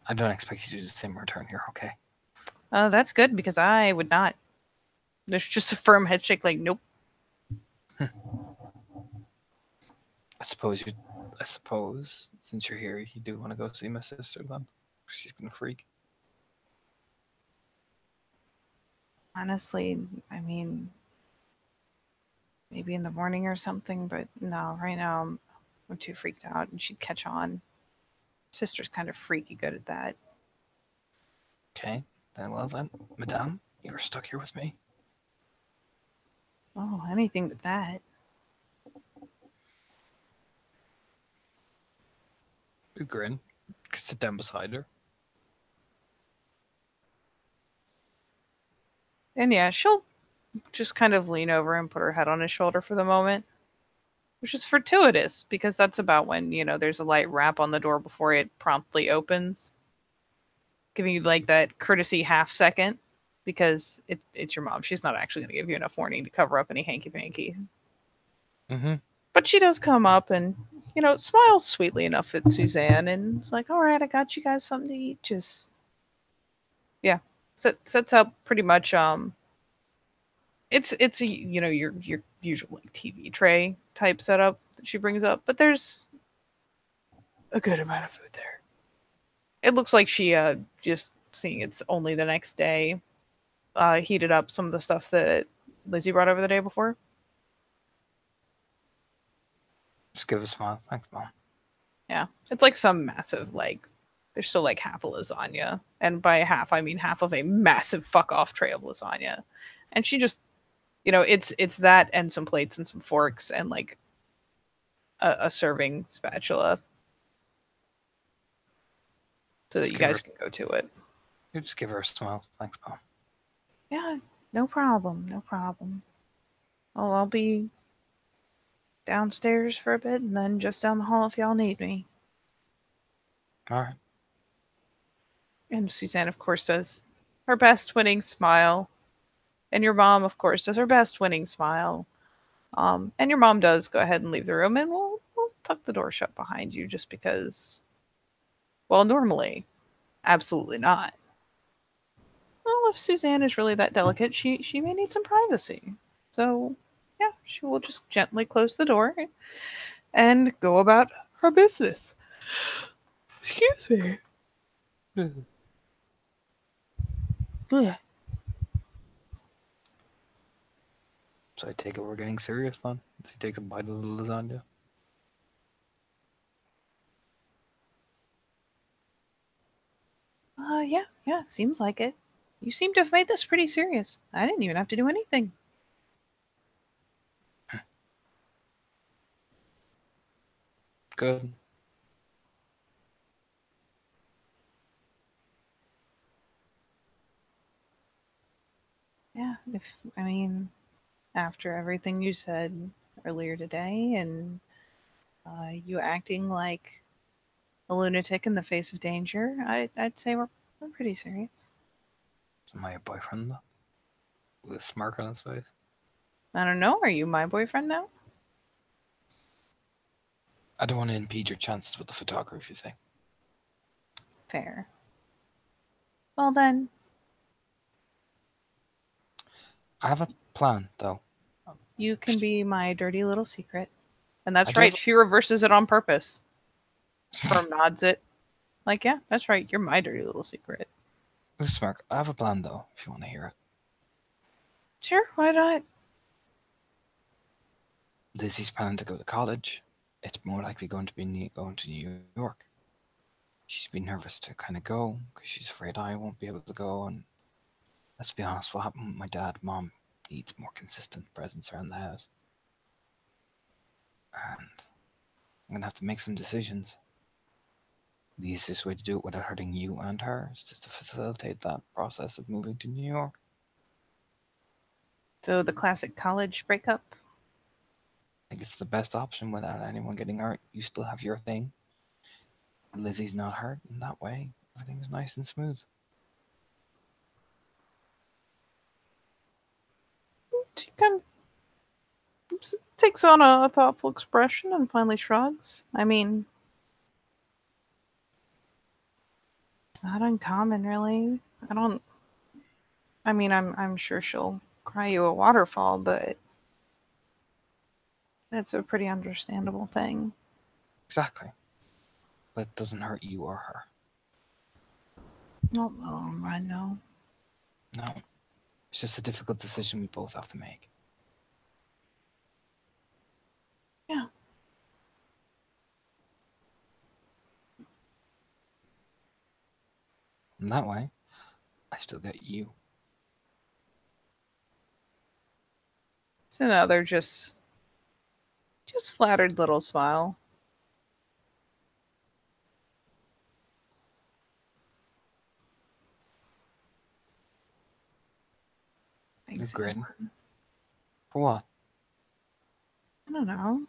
I don't expect you to do the same return here, okay? That's good because I would not. There's just a firm head shake, like, nope. I suppose, since you're here, you do want to go see my sister then. She's gonna freak. Honestly, I mean, maybe in the morning or something, but no, right now I'm too freaked out and she'd catch on. Sister's kind of freaky good at that. Okay, then, madame, you're stuck here with me. Oh, anything but that. You grin. Sit down beside her. And yeah, she'll just kind of lean over and put her head on his shoulder for the moment, which is fortuitous because that's about when, there's a light rap on the door before it promptly opens, giving you like that courtesy half second because it's your mom. She's not actually going to give you enough warning to cover up any hanky panky. Mm-hmm. But she does come up and, smiles sweetly enough at Suzanne and it's like, all right, I got you guys something to eat. Just, yeah, sets up pretty much. It's your usual like TV tray type setup that she brings up, but there's a good amount of food there. It looks like she just seeing it's only the next day heated up some of the stuff that Lizzie brought over the day before. Just give a smile. Thanks, mom. Yeah, it's like some massive like There's still like half a lasagna, and by half I mean half of a massive fuck off tray of lasagna. And she just, it's that and some plates and some forks and like a serving spatula so that Just you give her, guys can go to it. you just give her a smile. Thanks, Mom. Yeah, no problem, no problem. Oh, I'll be downstairs for a bit and then just down the hall if y'all need me. All right. And Suzanne, of course, does her best winning smile. And your mom, of course, does her best winning smile. And your mom does go ahead and leave the room, and we'll tuck the door shut behind you just because, well, normally, absolutely not. Well, if Suzanne is really that delicate, she may need some privacy. So, yeah, she will just gently close the door and go about her business. Excuse me. Blech. So I take it we're getting serious then? As he takes a bite of the lasagna. Yeah, it seems like it. You seem to have made this pretty serious. I didn't even have to do anything. Good. Yeah, I mean, after everything you said earlier today and you acting like a lunatic in the face of danger, I'd say we're pretty serious. So am I your boyfriend though? With a smirk on his face. I don't know. Are you my boyfriend now? I don't want to impede your chances with the photography thing. Fair. Well then, I have a plan though. you can be my dirty little secret. And I that's do right. have She reverses it on purpose. Firm nods it. Like, yeah, that's right. You're my dirty little secret. a smirk. I have a plan though, if you want to hear it. Sure, why not? Lizzie's planning to go to college. It's more likely going to be going to New York. She's been nervous to kind of go because she's afraid I won't be able to go. And let's be honest, what happened with my dad, mom needs more consistent presence around the house. And I'm gonna have to make some decisions. The easiest way to do it without hurting you and her is just to facilitate that process of moving to New York. So the classic college breakup. I think it's the best option without anyone getting hurt. You still have your thing. Lizzie's not hurt, and that way everything's nice and smooth. She kind of takes on a thoughtful expression and finally shrugs. I mean, it's not uncommon, really. I don't. I mean, I'm sure she'll cry you a waterfall, but that's a pretty understandable thing. Exactly. But it doesn't hurt you or her. Not in the long run, no. No. It's just a difficult decision we both have to make. Yeah. And that way, I still get you. It's another just flattered little smile. You're Thanks. grin. For what? I don't know.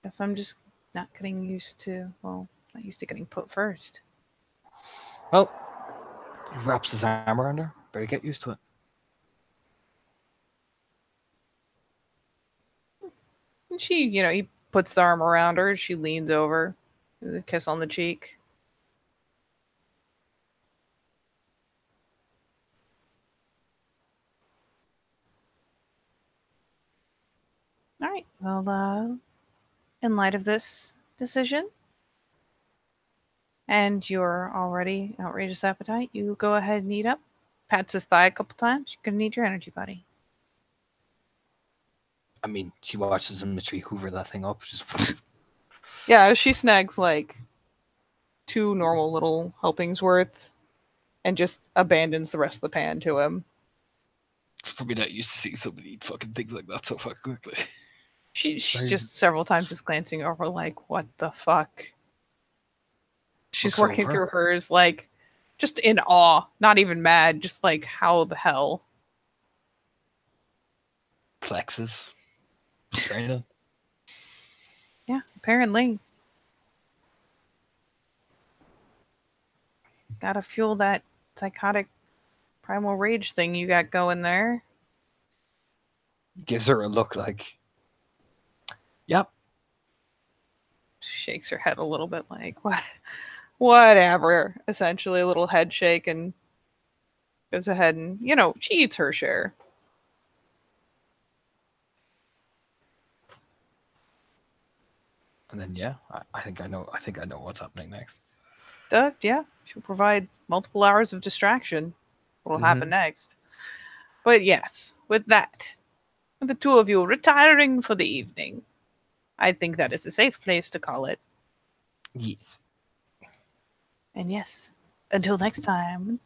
Guess I'm just not getting used to, well, not used to getting put first. Well, he wraps his arm around her. Better get used to it. And she, he puts the arm around her. She leans over, a kiss on the cheek. All right. Well, in light of this decision and your already outrageous appetite, you go ahead and eat up. Pats his thigh a couple times. You're gonna need your energy, buddy. I mean, she watches Dimitri hoover that thing up. Just Yeah, she snags like two normal little helpings worth and just abandons the rest of the pan to him. probably not used to seeing somebody eat fucking things like that so fucking quickly. She Sorry, just several times is glancing over like, what the fuck? She's looks working over, through hers like just in awe, not even mad, just like how the hell. flexes, straining. Yeah, apparently. Gotta fuel that psychotic primal rage thing you got going there. Gives her a look like, yep. Shakes her head a little bit like, what? Whatever. Essentially, a little head shake and goes ahead and, she eats her share. And then yeah, I think I know. I think I know what's happening next. Duh, yeah. She'll provide multiple hours of distraction. What'll happen Mm-hmm. next? But yes, with that, the two of you retiring for the evening. I think that is a safe place to call it. Yes. And yes, until next time.